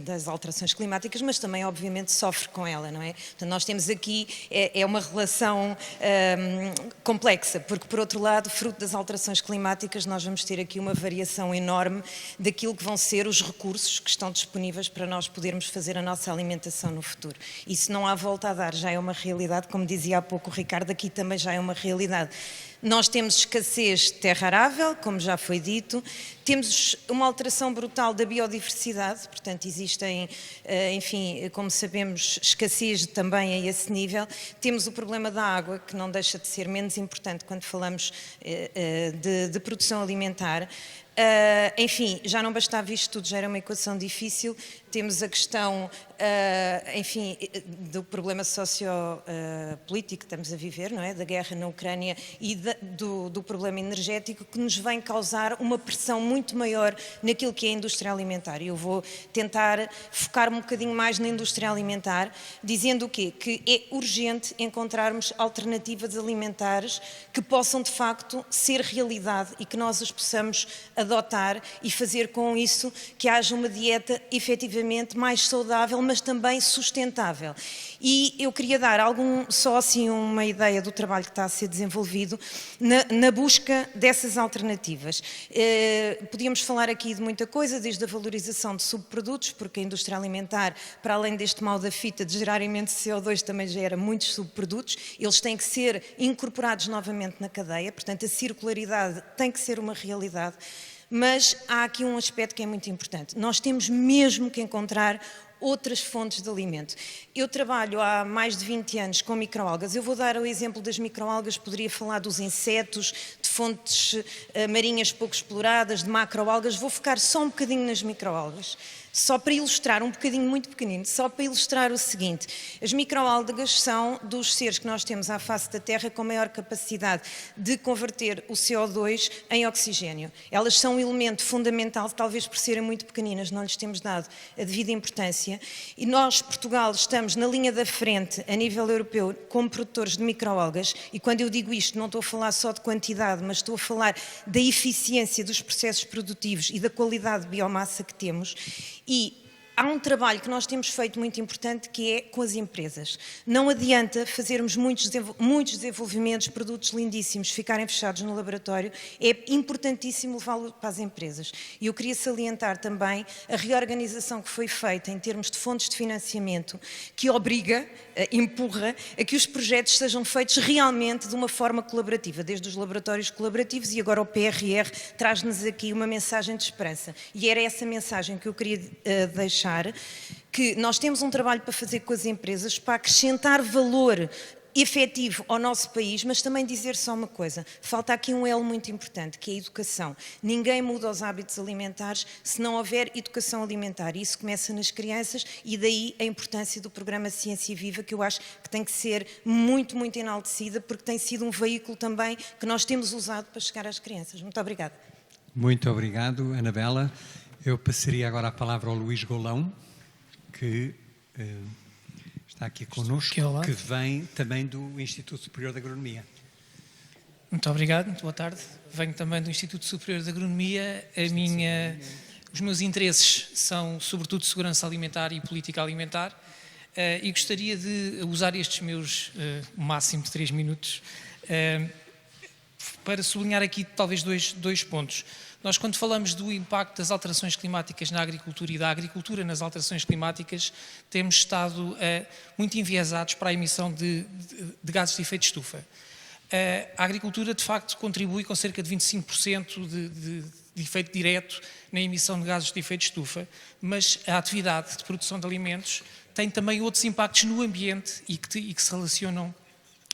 das alterações climáticas, mas também, obviamente, sofre com ela, não é? Portanto, nós temos aqui, é uma relação complexa, porque, por outro lado, fruto das alterações climáticas, nós vamos ter aqui uma variação enorme daquilo que vão ser os recursos que estão disponíveis para nós podermos fazer a nossa alimentação no futuro. Isso não há volta a dar, já é uma realidade, como dizia há pouco o Ricardo, aqui também já é uma realidade. Nós temos escassez de terra arável, como já foi dito, temos uma alteração brutal da biodiversidade, portanto existem, enfim, como sabemos, escassez também a esse nível. Temos o problema da água, que não deixa de ser menos importante quando falamos de produção alimentar. Enfim, já não bastava isto tudo, já era uma equação difícil. Temos a questão, enfim, do problema sociopolítico que estamos a viver, não é? Da guerra na Ucrânia e do problema energético, que nos vem causar uma pressão muito maior naquilo que é a indústria alimentar. Eu vou tentar focar-me um bocadinho mais na indústria alimentar, dizendo o quê? Que é urgente encontrarmos alternativas alimentares que possam, de facto, ser realidade e que nós as possamos adotar e fazer com isso que haja uma dieta efetivamente mais saudável, mas também sustentável. E eu queria dar só assim uma ideia do trabalho que está a ser desenvolvido na busca dessas alternativas. Podíamos falar aqui de muita coisa, desde a valorização de subprodutos, porque a indústria alimentar, para além deste mal da fita de gerar imenso CO2, também gera muitos subprodutos. Eles têm que ser incorporados novamente na cadeia, portanto a circularidade tem que ser uma realidade. Mas há aqui um aspecto que é muito importante. Nós temos mesmo que encontrar outras fontes de alimento. Eu trabalho há mais de 20 anos com microalgas. Eu vou dar o exemplo das microalgas, poderia falar dos insetos, de fontes marinhas pouco exploradas, de macroalgas. Vou focar só um bocadinho nas microalgas. Só para ilustrar, um bocadinho muito pequenino, só para ilustrar o seguinte: as microalgas são dos seres que nós temos à face da Terra com maior capacidade de converter o CO2 em oxigênio. Elas são um elemento fundamental, talvez por serem muito pequeninas, não lhes temos dado a devida importância, e nós, Portugal, estamos na linha da frente a nível europeu como produtores de microalgas, e quando eu digo isto não estou a falar só de quantidade, mas estou a falar da eficiência dos processos produtivos e da qualidade de biomassa que temos. E há um trabalho que nós temos feito muito importante, que é com as empresas. Não adianta fazermos muitos desenvolvimentos, produtos lindíssimos, ficarem fechados no laboratório. É importantíssimo levá-lo para as empresas. E eu queria salientar também a reorganização que foi feita em termos de fontes de financiamento, que obriga, empurra, a que os projetos sejam feitos realmente de uma forma colaborativa, desde os laboratórios colaborativos, e agora o PRR traz-nos aqui uma mensagem de esperança. E era essa mensagem que eu queria deixar, que nós temos um trabalho para fazer com as empresas para acrescentar valor efetivo ao nosso país, mas também dizer só uma coisa: falta aqui um elo muito importante, que é a educação. Ninguém muda os hábitos alimentares se não houver educação alimentar, e isso começa nas crianças, e daí a importância do programa Ciência Viva, que eu acho que tem que ser muito, muito enaltecida, porque tem sido um veículo também que nós temos usado para chegar às crianças. Muito obrigada. Muito obrigado, Anabela. Eu passaria agora a palavra ao Luís Golão, que está aqui connosco, que vem também do Instituto Superior de Agronomia. Muito obrigado, muito boa tarde. Venho também do Instituto Superior de Agronomia. Os meus interesses são, sobretudo, segurança alimentar e política alimentar, e gostaria de usar estes meus máximo de 3 minutos para sublinhar aqui talvez dois pontos. Nós, quando falamos do impacto das alterações climáticas na agricultura e da agricultura nas alterações climáticas, temos estado muito enviesados para a emissão de gases de efeito de estufa. A agricultura, de facto, contribui com cerca de 25% de efeito direto na emissão de gases de efeito de estufa, mas a atividade de produção de alimentos tem também outros impactos no ambiente e que se relacionam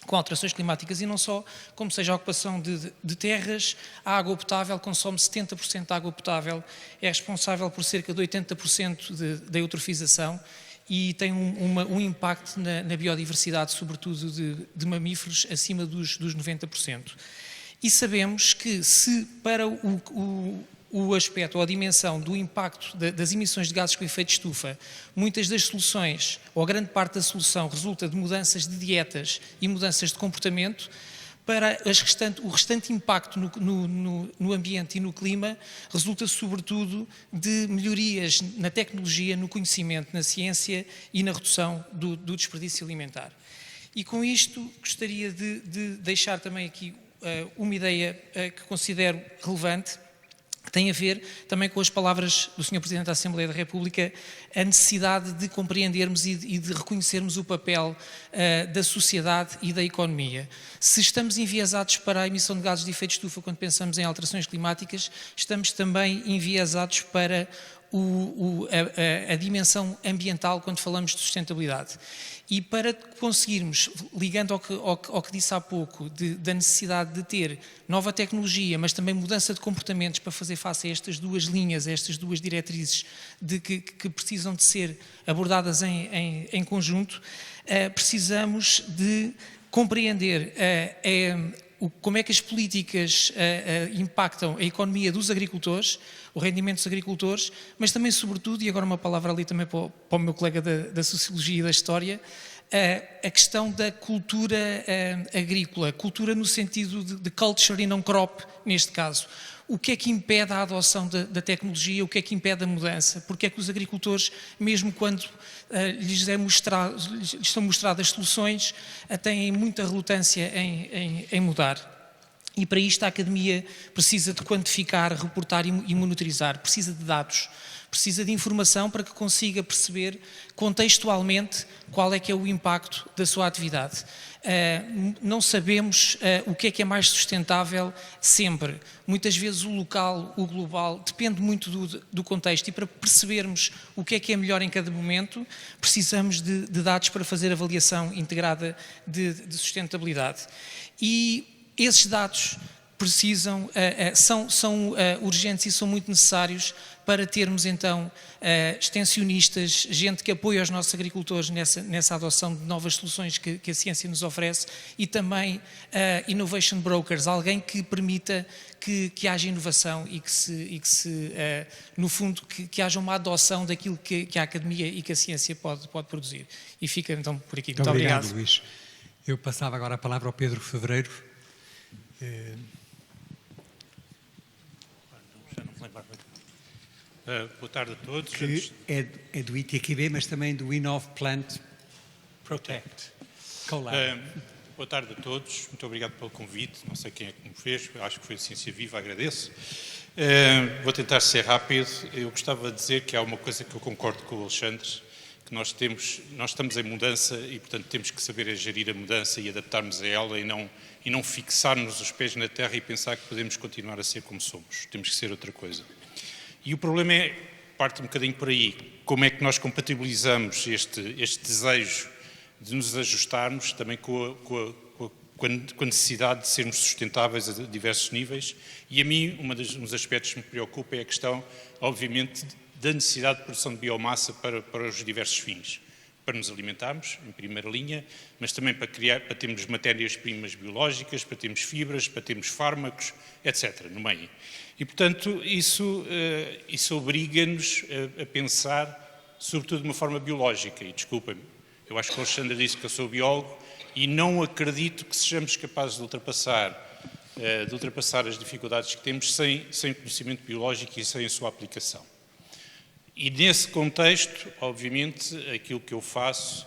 com alterações climáticas, e não só, como seja a ocupação de terras. A água potável consome 70% da água potável, é responsável por cerca de 80% da eutrofização e tem um impacto na biodiversidade, sobretudo de mamíferos, acima dos 90%. E sabemos que se para o aspecto ou a dimensão do impacto das emissões de gases com efeito de estufa, muitas das soluções, ou grande parte da solução, resulta de mudanças de dietas e mudanças de comportamento, para o restante impacto no ambiente e no clima resulta sobretudo de melhorias na tecnologia, no conhecimento, na ciência e na redução do desperdício alimentar. E com isto gostaria de deixar também aqui uma ideia que considero relevante, que tem a ver também com as palavras do Sr. Presidente da Assembleia da República, a necessidade de compreendermos e de reconhecermos o papel da sociedade e da economia. Se estamos enviesados para a emissão de gases de efeito de estufa quando pensamos em alterações climáticas, estamos também enviesados para a dimensão ambiental quando falamos de sustentabilidade. E para conseguirmos, ligando ao que disse há pouco, da necessidade de ter nova tecnologia, mas também mudança de comportamentos para fazer face a estas duas linhas, a estas duas diretrizes que precisam de ser abordadas em conjunto, precisamos de compreender como é que as políticas impactam a economia dos agricultores, o rendimento dos agricultores, mas também, sobretudo, e agora uma palavra ali também para o meu colega da Sociologia e da História, a questão da cultura agrícola, cultura no sentido de culture e não crop, neste caso. O que é que impede a adoção da tecnologia, o que é que impede a mudança? Porque é que os agricultores, mesmo quando lhes estão mostradas soluções, têm muita relutância em mudar? E para isto a Academia precisa de quantificar, reportar e monitorizar, precisa de dados, precisa de informação para que consiga perceber contextualmente qual é que é o impacto da sua atividade. Não sabemos o que é mais sustentável sempre. Muitas vezes o local, o global, depende muito do contexto, e para percebermos o que é melhor em cada momento, precisamos de dados para fazer avaliação integrada de sustentabilidade. E esses dados são urgentes e são muito necessários para termos então extensionistas, gente que apoia os nossos agricultores nessa adoção de novas soluções que a ciência nos oferece, e também innovation brokers, alguém que permita que haja inovação e no fundo, que haja uma adoção daquilo que a Academia e que a ciência pode produzir. E fica então por aqui. Muito obrigado. Luís. Eu passava agora a palavra ao Pedro Fevereiro. Boa tarde a todos. Que é do ITQB, mas também do Innov Plant Protect. Boa tarde a todos. Muito obrigado pelo convite. Não sei quem é que me fez. Acho que foi a Ciência Viva. Agradeço. Vou tentar ser rápido. Eu gostava de dizer que há uma coisa que eu concordo com o Alexandre, que nós estamos em mudança e, portanto, temos que saber gerir a mudança e adaptarmos a ela e não fixarmos os pés na terra e pensar que podemos continuar a ser como somos. Temos que ser outra coisa. E o problema parte um bocadinho por aí. Como é que nós compatibilizamos este desejo de nos ajustarmos também com a necessidade de sermos sustentáveis a diversos níveis? E a mim, um dos aspectos que me preocupa é a questão, obviamente, da necessidade de produção de biomassa para os diversos fins. Para nos alimentarmos, em primeira linha, mas também para termos matérias-primas biológicas, para termos fibras, para termos fármacos, etc., no meio. E, portanto, isso obriga-nos a pensar, sobretudo de uma forma biológica. E, desculpem-me, eu acho que o Alexandre disse que eu sou biólogo e não acredito que sejamos capazes de ultrapassar as dificuldades que temos sem conhecimento biológico e sem a sua aplicação. E nesse contexto, obviamente, aquilo que eu faço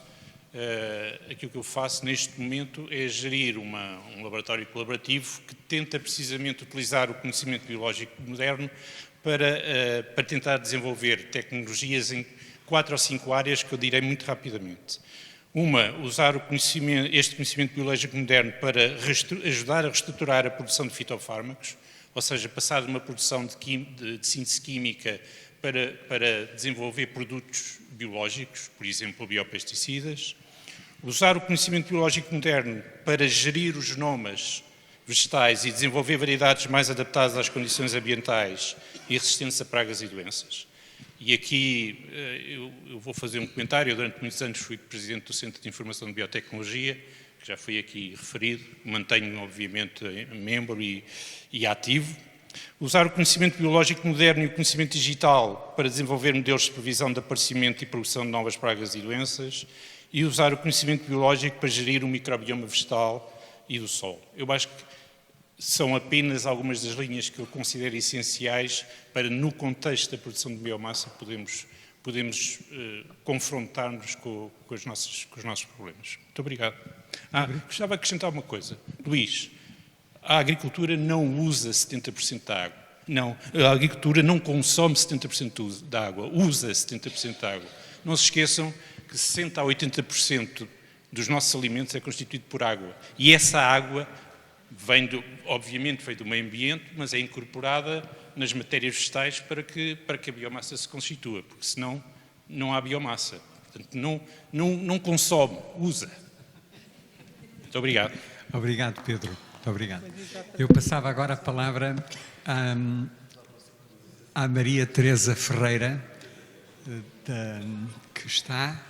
neste momento é gerir um laboratório colaborativo que tenta precisamente utilizar o conhecimento biológico moderno para tentar desenvolver tecnologias em 4 ou 5 áreas que eu direi muito rapidamente. Uma, usar este conhecimento biológico moderno para ajudar a reestruturar a produção de fitofármacos, ou seja, passar de uma produção de síntese química para desenvolver produtos biológicos, por exemplo, biopesticidas. Usar o conhecimento biológico moderno para gerir os genomas vegetais e desenvolver variedades mais adaptadas às condições ambientais e resistentes a pragas e doenças. E aqui eu vou fazer um comentário. Eu, durante muitos anos, fui presidente do Centro de Informação de Biotecnologia, que já foi aqui referido. Mantenho, obviamente, membro e ativo. Usar o conhecimento biológico moderno e o conhecimento digital para desenvolver modelos de previsão de aparecimento e produção de novas pragas e doenças, e usar o conhecimento biológico para gerir o microbioma vegetal e do solo. Eu acho que são apenas algumas das linhas que eu considero essenciais para, no contexto da produção de biomassa, podemos confrontar-nos com os nossos problemas. Muito obrigado. Gostava de acrescentar uma coisa. Luís, a agricultura não usa 70% da água. Não, a agricultura não consome 70% da água, usa 70% da água. Não se esqueçam que 60% a 80% dos nossos alimentos é constituído por água. E essa água obviamente vem do meio ambiente, mas é incorporada nas matérias vegetais para que a biomassa se constitua, porque senão não há biomassa. Portanto, não consome, usa. Muito obrigado. Obrigado, Pedro. Muito obrigado. Eu passava agora a palavra à Maria Teresa Ferreira, que está...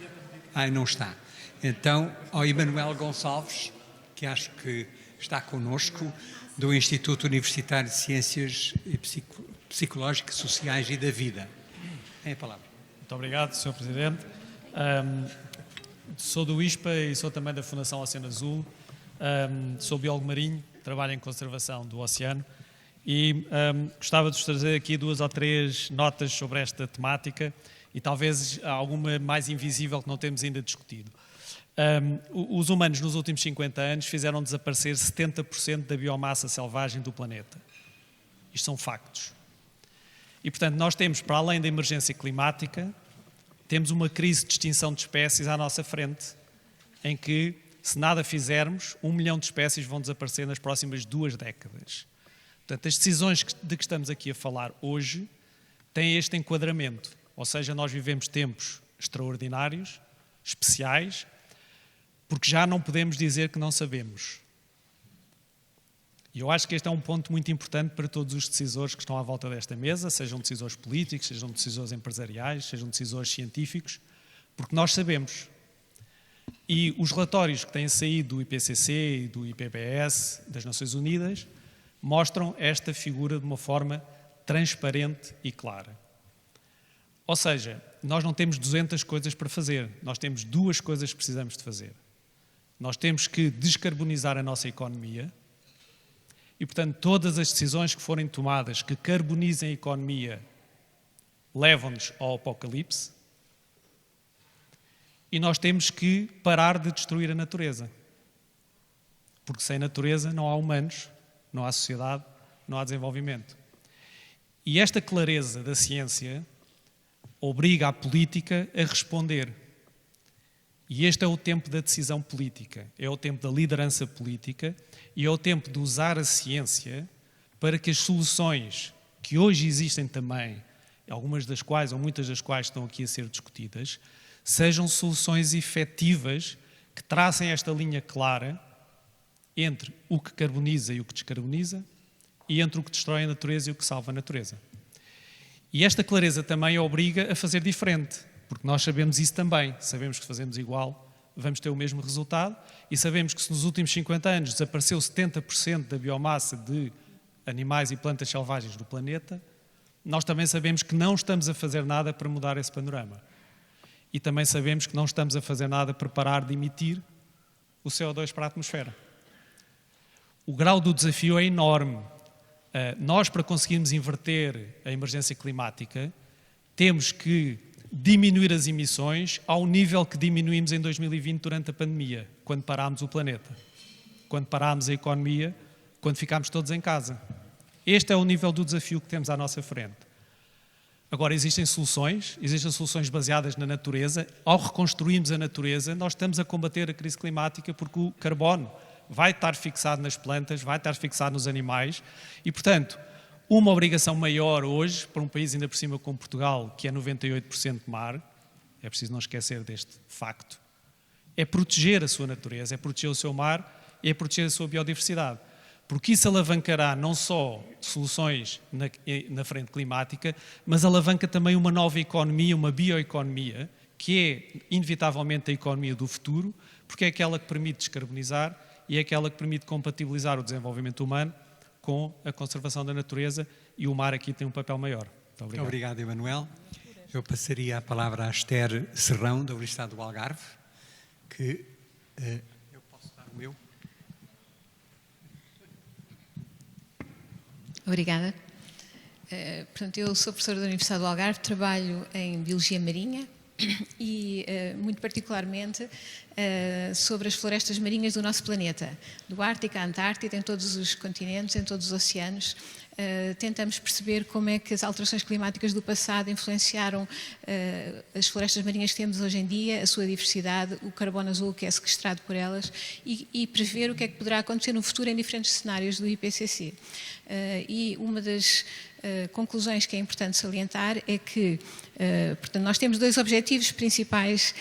não está. Então, ao Emanuel Gonçalves, que acho que está connosco, do Instituto Universitário de Ciências Psicológicas, Sociais e da Vida. Tem a palavra. Muito obrigado, Sr. Presidente. Sou do ISPA e sou também da Fundação Oceano Azul. Sou biólogo marinho, trabalho em conservação do oceano e gostava de vos trazer aqui 2 ou 3 notas sobre esta temática e talvez alguma mais invisível que não temos ainda discutido. Os humanos nos últimos 50 anos fizeram desaparecer 70% da biomassa selvagem do planeta. Isto são factos. E, portanto, nós temos, para além da emergência climática, temos uma crise de extinção de espécies à nossa frente, em que, se nada fizermos, 1 milhão de espécies vão desaparecer nas próximas 2 décadas. Portanto, as decisões de que estamos aqui a falar hoje têm este enquadramento. Ou seja, nós vivemos tempos extraordinários, especiais, porque já não podemos dizer que não sabemos. E eu acho que este é um ponto muito importante para todos os decisores que estão à volta desta mesa, sejam decisores políticos, sejam decisores empresariais, sejam decisores científicos, porque nós sabemos. E os relatórios que têm saído do IPCC e do IPBES, das Nações Unidas, mostram esta figura de uma forma transparente e clara. Ou seja, nós não temos 200 coisas para fazer, nós temos 2 coisas que precisamos de fazer. Nós temos que descarbonizar a nossa economia e, portanto, todas as decisões que forem tomadas que carbonizem a economia levam-nos ao apocalipse. E nós temos que parar de destruir a natureza. Porque sem natureza não há humanos, não há sociedade, não há desenvolvimento. E esta clareza da ciência obriga a política a responder. E este é o tempo da decisão política, é o tempo da liderança política e é o tempo de usar a ciência para que as soluções que hoje existem também, algumas das quais ou muitas das quais estão aqui a ser discutidas, sejam soluções efetivas que tracem esta linha clara entre o que carboniza e o que descarboniza e entre o que destrói a natureza e o que salva a natureza. E esta clareza também obriga a fazer diferente. Porque nós sabemos isso também, sabemos que fazemos igual, vamos ter o mesmo resultado e sabemos que se nos últimos 50 anos desapareceu 70% da biomassa de animais e plantas selvagens do planeta, nós também sabemos que não estamos a fazer nada para mudar esse panorama. E também sabemos que não estamos a fazer nada para parar de emitir o CO2 para a atmosfera. O grau do desafio é enorme. Nós, para conseguirmos inverter a emergência climática, temos que diminuir as emissões ao nível que diminuímos em 2020 durante a pandemia, quando parámos o planeta, quando parámos a economia, quando ficámos todos em casa. Este é o nível do desafio que temos à nossa frente. Agora, existem soluções baseadas na natureza. Ao reconstruirmos a natureza, nós estamos a combater a crise climática porque o carbono vai estar fixado nas plantas, vai estar fixado nos animais e, portanto, uma obrigação maior hoje, para um país ainda por cima como Portugal, que é 98% mar, é preciso não esquecer deste facto, é proteger a sua natureza, é proteger o seu mar e é proteger a sua biodiversidade. Porque isso alavancará não só soluções na frente climática, mas alavanca também uma nova economia, uma bioeconomia, que é inevitavelmente a economia do futuro, porque é aquela que permite descarbonizar e é aquela que permite compatibilizar o desenvolvimento humano com a conservação da natureza e o mar aqui tem um papel maior. Muito obrigado. Obrigado, Emanuel. Eu passaria a palavra à Esther Serrão, da Universidade do Algarve, que eu posso dar o meu. Obrigada. Portanto, eu sou professora da Universidade do Algarve, trabalho em Biologia Marinha e, muito particularmente, sobre as florestas marinhas do nosso planeta, do Ártico à Antártida, em todos os continentes, em todos os oceanos, tentamos perceber como é que as alterações climáticas do passado influenciaram as florestas marinhas que temos hoje em dia, a sua diversidade, o carbono azul que é sequestrado por elas e prever o que é que poderá acontecer no futuro em diferentes cenários do IPCC. E uma das conclusões que é importante salientar é que, portanto, nós temos dois objetivos principais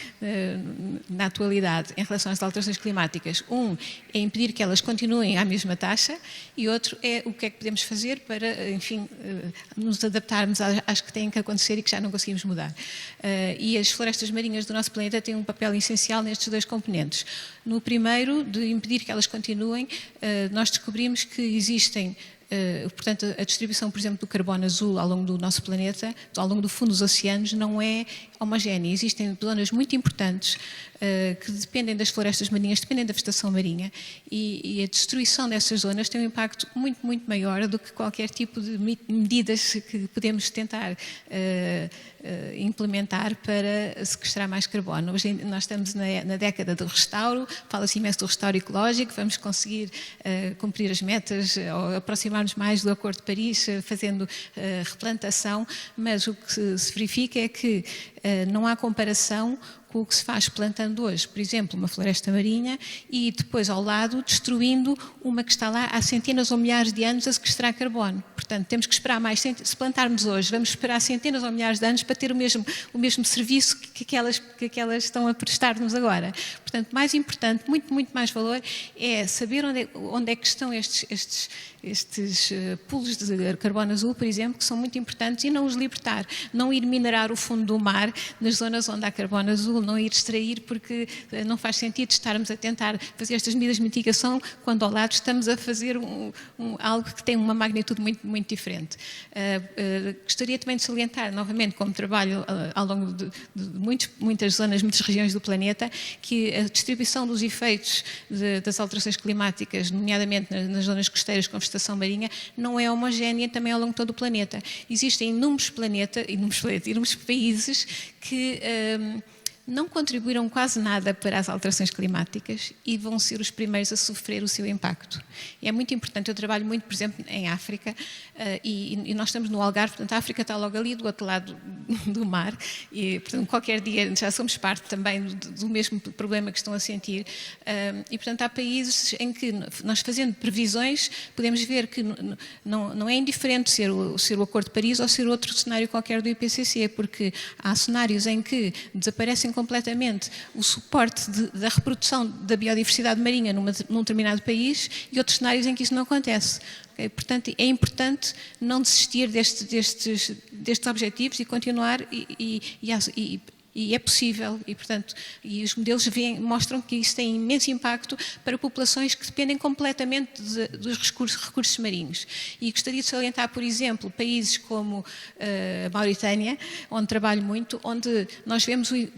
na atualidade em relação às alterações climáticas. Um é impedir que elas continuem à mesma taxa e outro é o que é que podemos fazer para, enfim, nos adaptarmos às que têm que acontecer e que já não conseguimos mudar. E as florestas marinhas do nosso planeta têm um papel essencial nestes dois componentes. No primeiro, de impedir que elas continuem, nós descobrimos que existem portanto, a distribuição, por exemplo, do carbono azul ao longo do nosso planeta, ao longo do fundo dos oceanos, não é homogénea. Existem zonas muito importantes que dependem das florestas marinhas, dependem da vegetação marinha e a destruição dessas zonas tem um impacto muito, muito maior do que qualquer tipo de medidas que podemos tentar implementar para sequestrar mais carbono. Hoje nós estamos na década do restauro, fala-se imenso do restauro ecológico, vamos conseguir cumprir as metas ou aproximar-nos mais do Acordo de Paris, fazendo replantação, mas o que se verifica é que não há comparação com o que se faz plantando hoje, por exemplo, uma floresta marinha e depois ao lado destruindo uma que está lá há centenas ou milhares de anos a sequestrar carbono. Portanto, temos que esperar mais, se plantarmos hoje, vamos esperar centenas ou milhares de anos para ter o mesmo serviço que aquelas estão a prestar-nos agora. Portanto, mais importante, muito, muito mais valor, é saber onde é que estão estes pulos de carbono azul, por exemplo, que são muito importantes e não os libertar, não ir minerar o fundo do mar nas zonas onde há carbono azul, não ir extrair porque não faz sentido estarmos a tentar fazer estas medidas de mitigação quando ao lado estamos a fazer algo que tem uma magnitude muito, muito diferente. Gostaria também de salientar, novamente, como trabalho ao longo de muitas zonas, muitas regiões do planeta, que a distribuição dos efeitos das alterações climáticas, nomeadamente nas zonas costeiras com vegetação marinha, não é homogénea também ao longo de todo o planeta. Existem inúmeros países que não contribuíram quase nada para as alterações climáticas e vão ser os primeiros a sofrer o seu impacto. E é muito importante, eu trabalho muito, por exemplo, em África e nós estamos no Algarve, portanto a África está logo ali do outro lado do mar e, portanto, qualquer dia já somos parte também do mesmo problema que estão a sentir e, portanto, há países em que nós fazendo previsões podemos ver que não é indiferente ser o Acordo de Paris ou ser outro cenário qualquer do IPCC, porque há cenários em que desaparecem completamente o suporte da reprodução da biodiversidade marinha num determinado país e outros cenários em que isso não acontece. Okay? Portanto, é importante não desistir destes objetivos e continuar e é possível e, portanto, e os modelos mostram que isso tem imenso impacto para populações que dependem completamente dos recursos marinhos. E gostaria de salientar, por exemplo, países como a Mauritânia, onde trabalho muito, onde nós vemos o que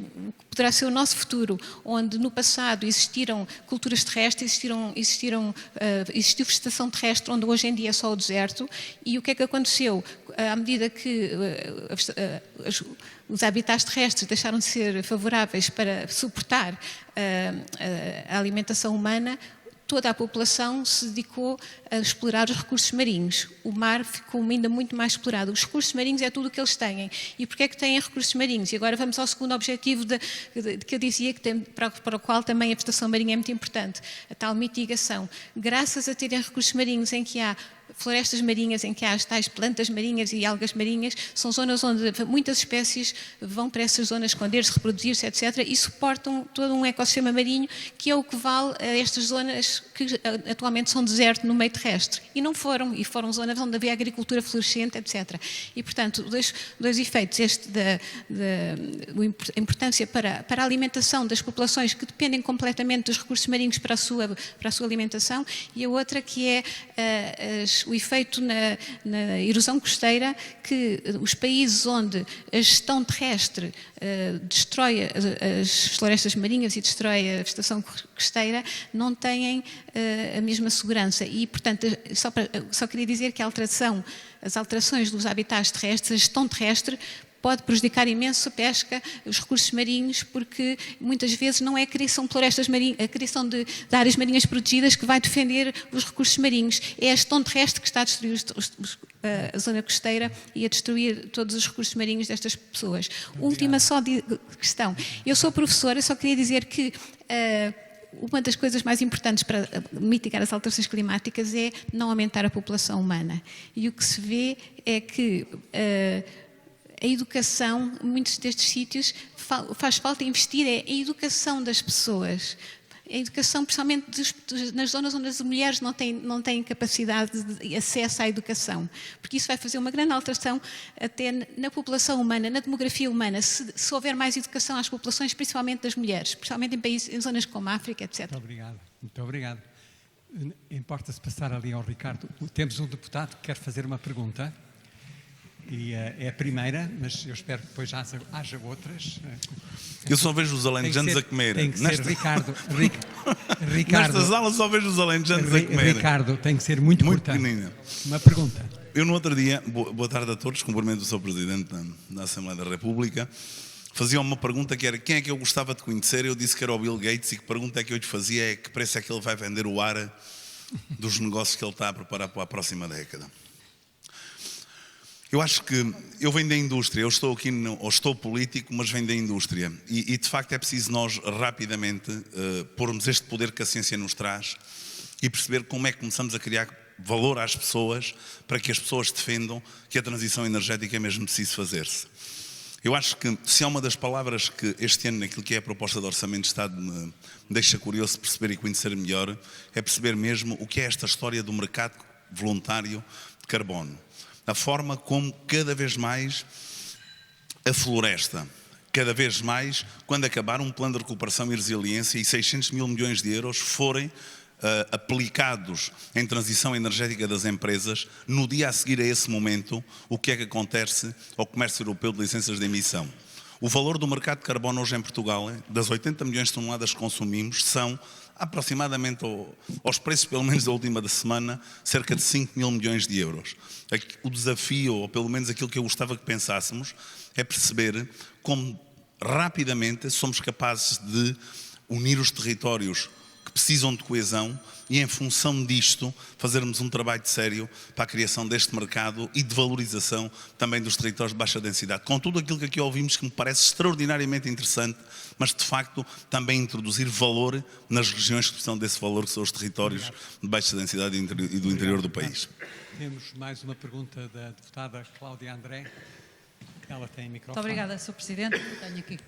poderá ser o nosso futuro, onde no passado existiram culturas terrestres, existiu vegetação terrestre, onde hoje em dia é só o deserto, e o que é que aconteceu? À medida que os habitats terrestres deixaram de ser favoráveis para suportar a alimentação humana, toda a população se dedicou a explorar os recursos marinhos. O mar ficou ainda muito mais explorado. Os recursos marinhos é tudo o que eles têm. E porquê é que têm recursos marinhos? E agora vamos ao segundo objetivo que eu dizia, para o qual também a vegetação marinha é muito importante, a tal mitigação. Graças a terem recursos marinhos em que há florestas marinhas, em que há as tais plantas marinhas e algas marinhas, são zonas onde muitas espécies vão para essas zonas esconder-se, reproduzir-se, etc. e suportam todo um ecossistema marinho que é o que vale a estas zonas que atualmente são deserto no meio terrestre. E não foram, e foram zonas onde havia agricultura florescente, etc. E, portanto, dois efeitos, este da importância para a alimentação das populações que dependem completamente dos recursos marinhos para a sua alimentação, e a outra que é o efeito na erosão costeira, que os países onde a gestão terrestre destrói as florestas marinhas e destrói a vegetação costeira não têm a mesma segurança. E, portanto, só queria dizer que as alterações dos habitats terrestres, a gestão terrestre, pode prejudicar imenso a pesca, os recursos marinhos, porque muitas vezes não é a criação de florestas marinhas, a criação de áreas marinhas protegidas que vai defender os recursos marinhos. É a gestão terrestre que está a destruir a zona costeira e a destruir todos os recursos marinhos destas pessoas. Última questão. Eu sou professora, só queria dizer que uma das coisas mais importantes para mitigar as alterações climáticas é não aumentar a população humana. E o que se vê é que a educação, muitos destes sítios, faz falta investir em educação das pessoas. A educação, principalmente nas zonas onde as mulheres não têm capacidade de acesso à educação. Porque isso vai fazer uma grande alteração até na população humana, na demografia humana, se houver mais educação às populações, principalmente das mulheres, principalmente em zonas como a África, etc. Muito obrigado. Muito obrigado. Importa-se passar ali ao Ricardo. Temos um deputado que quer fazer uma pergunta. E é a primeira, mas eu espero que depois haja outras. Eu só vejo os alentejanos a comer. Tem que ser, Ricardo. Nesta sala só vejo os alentejanos a comer. Ricardo, tem que ser muito pequenina. Uma pergunta. Eu no outro dia, boa tarde a todos, cumprimento o Sr. Presidente da Assembleia da República, fazia uma pergunta que era quem é que eu gostava de conhecer, eu disse que era o Bill Gates e que pergunta é que eu lhe fazia é que preço é que ele vai vender o ar dos negócios que ele está a preparar para a próxima década. Eu acho que eu venho da indústria, eu estou aqui, ou estou político, mas venho da indústria. E de facto é preciso nós rapidamente pormos este poder que a ciência nos traz e perceber como é que começamos a criar valor às pessoas para que as pessoas defendam que a transição energética é mesmo preciso fazer-se. Eu acho que se há uma das palavras que este ano, naquilo que é a proposta de Orçamento de Estado, me deixa curioso perceber e conhecer melhor, é perceber mesmo o que é esta história do mercado voluntário de carbono. A forma como cada vez mais a floresta, cada vez mais, quando acabar um plano de recuperação e resiliência e 600 mil milhões de euros forem aplicados em transição energética das empresas, no dia a seguir a esse momento, o que é que acontece ao comércio europeu de licenças de emissão? O valor do mercado de carbono hoje em Portugal, das 80 milhões de toneladas que consumimos, são aproximadamente aos preços, pelo menos da última da semana, cerca de 5 mil milhões de euros. O desafio, ou pelo menos aquilo que eu gostava que pensássemos, é perceber como rapidamente somos capazes de unir os territórios que precisam de coesão e, em função disto, fazermos um trabalho sério para a criação deste mercado e de valorização também dos territórios de baixa densidade. Com tudo aquilo que aqui ouvimos, que me parece extraordinariamente interessante, mas de facto também introduzir valor nas regiões que precisam desse valor, que são os territórios de baixa densidade e do interior do país. Temos mais uma pergunta da deputada Cláudia André. Ela tem microfone. Muito obrigada, Sr. Presidente. Eu tenho aqui.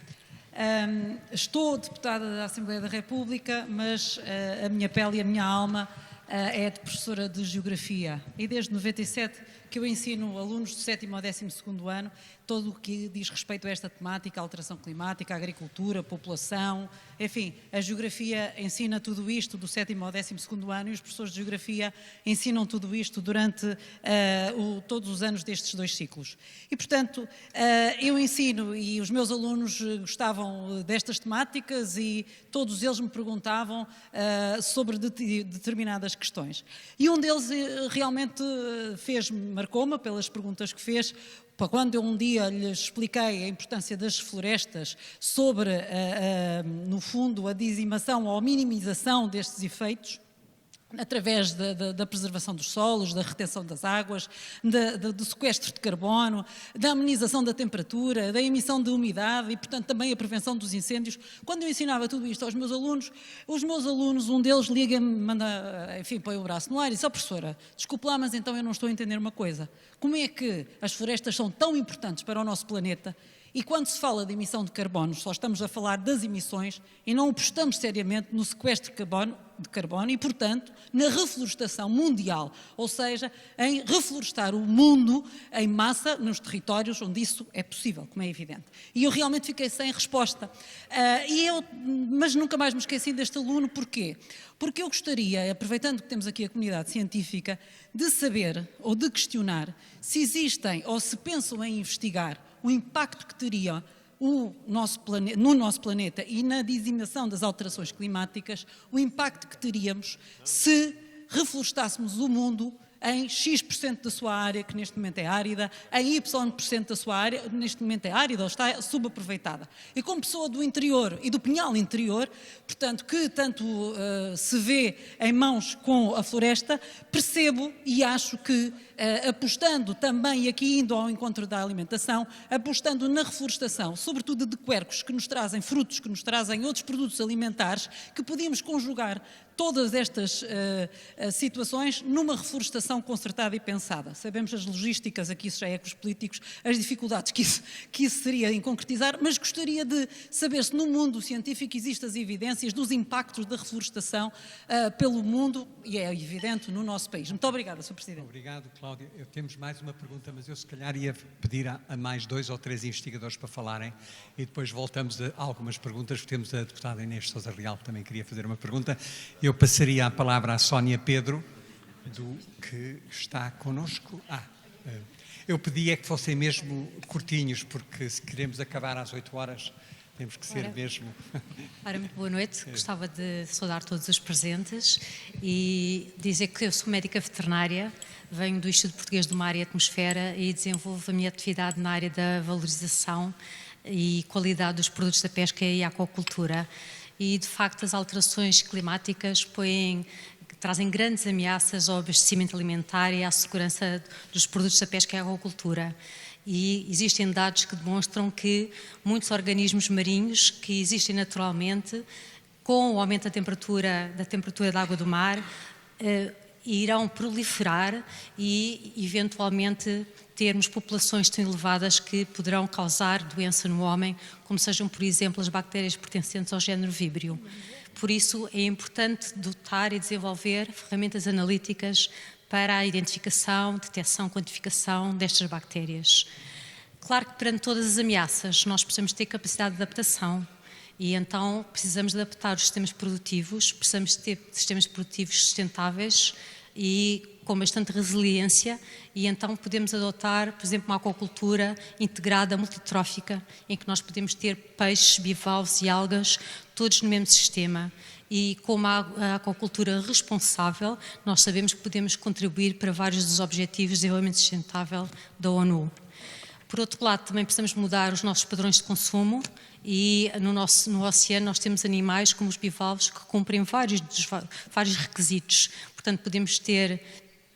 Estou deputada da Assembleia da República, mas a minha pele e a minha alma é de professora de Geografia. E desde 97 que eu ensino alunos do 7º ao 12º ano todo o que diz respeito a esta temática, a alteração climática, a agricultura, a população, enfim, a Geografia ensina tudo isto do 7º ao 12º ano e os professores de Geografia ensinam tudo isto durante todos os anos destes 2 ciclos. E, portanto, eu ensino e os meus alunos gostavam destas temáticas e todos eles me perguntavam sobre determinadas questões. E um deles realmente marcou-me pelas perguntas que fez, quando eu um dia lhes expliquei a importância das florestas sobre, no fundo, a dizimação ou a minimização destes efeitos, através da preservação dos solos, da retenção das águas, do sequestro de carbono, da amenização da temperatura, da emissão de umidade e, portanto, também a prevenção dos incêndios. Quando eu ensinava tudo isto aos meus alunos, um deles liga-me, manda, enfim, põe o braço no ar e diz: "Ó, professora, desculpe lá, mas então eu não estou a entender uma coisa. Como é que as florestas são tão importantes para o nosso planeta e quando se fala de emissão de carbono, só estamos a falar das emissões e não apostamos seriamente no sequestro de carbono e, portanto, na reflorestação mundial, ou seja, em reflorestar o mundo em massa nos territórios onde isso é possível, como é evidente." E eu realmente fiquei sem resposta. Mas nunca mais me esqueci deste aluno. Porquê? Porque eu gostaria, aproveitando que temos aqui a comunidade científica, de saber ou de questionar se existem ou se pensam em investigar o impacto que teria no nosso planeta e na dizimação das alterações climáticas, o impacto que teríamos se reflorestássemos o mundo em X% da sua área, que neste momento é árida, em Y% da sua área, neste momento é árida ou está subaproveitada. E como pessoa do interior e do Pinhal interior, portanto, que tanto se vê em mãos com a floresta, percebo e acho que apostando também, aqui indo ao encontro da alimentação, apostando na reflorestação, sobretudo de quercos que nos trazem frutos, que nos trazem outros produtos alimentares, que podíamos conjugar todas estas situações numa reflorestação concertada e pensada. Sabemos as logísticas, aqui isso já é com os políticos, as dificuldades que isso seria em concretizar, mas gostaria de saber se no mundo científico existem as evidências dos impactos da reflorestação pelo mundo, e é evidente no nosso país. Muito obrigada, Sr. Presidente. Obrigado, Cláudia. Temos mais uma pergunta, mas eu se calhar ia pedir a mais 2 ou 3 investigadores para falarem e depois voltamos a algumas perguntas, porque temos a deputada Inês Sousa Real que também queria fazer uma pergunta. Eu passaria a palavra à Sónia Pedro, que está connosco. Eu pedia que fossem mesmo curtinhos, porque se queremos acabar às 8 horas, temos que ser mesmo... Ora, muito boa noite. Gostava de saudar todos os presentes e dizer que eu sou médica veterinária, venho do Instituto Português do Mar e Atmosfera e desenvolvo a minha atividade na área da valorização e qualidade dos produtos da pesca e aquacultura. E, de facto, as alterações climáticas trazem grandes ameaças ao abastecimento alimentar e à segurança dos produtos da pesca e aquacultura. E existem dados que demonstram que muitos organismos marinhos que existem naturalmente, com o aumento da temperatura da água do mar, irão proliferar e, eventualmente, termos populações tão elevadas que poderão causar doença no homem, como sejam, por exemplo, as bactérias pertencentes ao género víbrio. Por isso, é importante dotar e desenvolver ferramentas analíticas para a identificação, detecção, quantificação destas bactérias. Claro que, perante todas as ameaças, nós precisamos ter capacidade de adaptação e, então, precisamos adaptar os sistemas produtivos, precisamos ter sistemas produtivos sustentáveis e com bastante resiliência, e então podemos adotar, por exemplo, uma aquacultura integrada, multitrófica, em que nós podemos ter peixes, bivalves e algas, todos no mesmo sistema. E com uma aquacultura responsável, nós sabemos que podemos contribuir para vários dos objetivos de desenvolvimento sustentável da ONU. Por outro lado, também precisamos mudar os nossos padrões de consumo e no oceano nós temos animais como os bivalves que cumprem vários requisitos. Portanto, podemos ter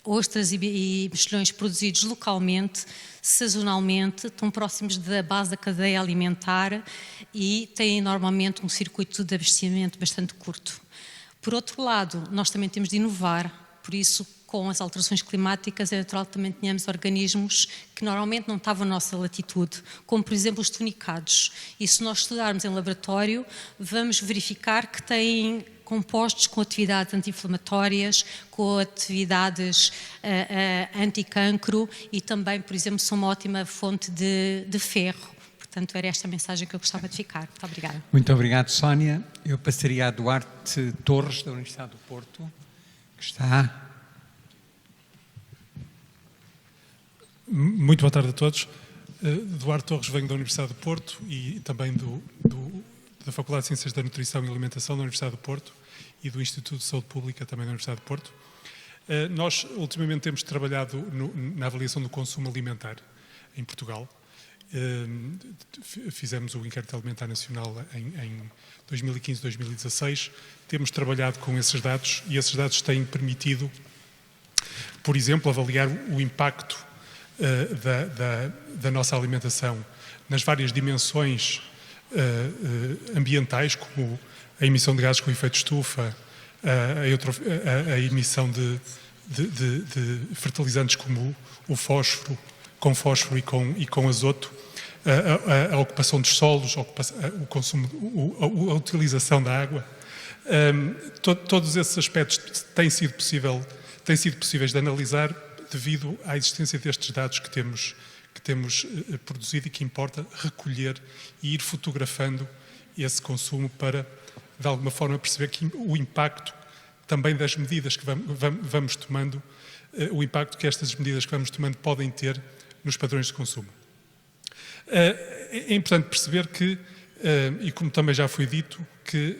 ostras e mexilhões produzidos localmente, sazonalmente, estão próximos da base da cadeia alimentar e têm normalmente um circuito de abastecimento bastante curto. Por outro lado, nós também temos de inovar, por isso, com as alterações climáticas, é natural que também tenhamos organismos que normalmente não estavam na nossa latitude, como por exemplo os tunicados. E se nós estudarmos em laboratório, vamos verificar que têm compostos com atividades anti-inflamatórias, com atividades anti-cancro e também, por exemplo, são uma ótima fonte de ferro. Portanto, era esta a mensagem que eu gostava de ficar. Muito obrigada. Muito obrigado, Sónia. Eu passaria a Duarte Torres, da Universidade do Porto, que está... Muito boa tarde a todos. Duarte Torres, venho da Universidade do Porto e também da Faculdade de Ciências da Nutrição e Alimentação da Universidade do Porto e do Instituto de Saúde Pública também da Universidade do Porto. Nós, ultimamente, temos trabalhado na avaliação do consumo alimentar em Portugal. Fizemos o Inquérito Alimentar Nacional em 2015-2016. Temos trabalhado com esses dados e esses dados têm permitido, por exemplo, avaliar o impacto da nossa alimentação nas várias dimensões ambientais, como a emissão de gases com efeito estufa, a emissão de fertilizantes como o fósforo, com fósforo e com azoto, a ocupação dos solos, o consumo, a utilização da água. Todos esses aspectos têm sido possíveis de analisar devido à existência destes dados que temos produzido e que importa recolher e ir fotografando esse consumo para, de alguma forma, perceber que o impacto também das medidas que vamos tomando, o impacto que estas medidas que vamos tomando podem ter nos padrões de consumo. É importante perceber que, e como também já foi dito, que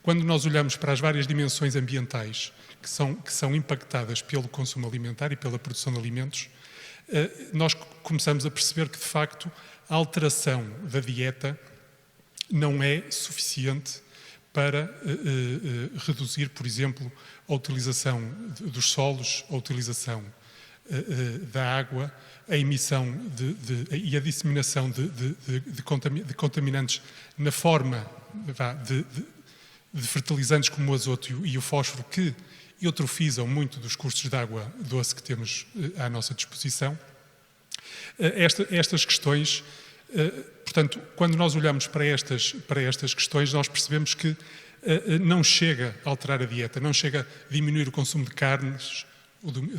quando nós olhamos para as várias dimensões ambientais que são impactadas pelo consumo alimentar e pela produção de alimentos, nós começamos a perceber que, de facto, a alteração da dieta não é suficiente para reduzir, por exemplo, a utilização dos solos, a utilização da água, a emissão e a disseminação de contaminantes na forma de fertilizantes como o azoto e o fósforo, que eutrofizam muito dos cursos de água doce que temos à nossa disposição. Estas questões, portanto, quando nós olhamos para estas questões, nós percebemos que não chega a alterar a dieta, não chega a diminuir o consumo de carnes,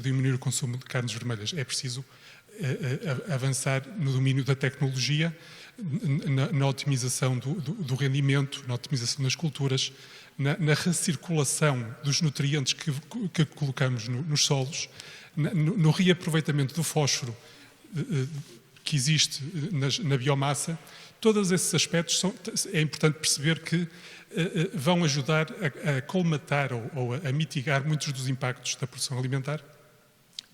diminuir o consumo de carnes vermelhas. É preciso avançar no domínio da tecnologia, na otimização do rendimento, na otimização das culturas, na recirculação dos nutrientes que colocamos nos solos, no reaproveitamento do fósforo que existe na biomassa. Todos esses aspectos é importante perceber que vão ajudar a colmatar ou a mitigar muitos dos impactos da produção alimentar.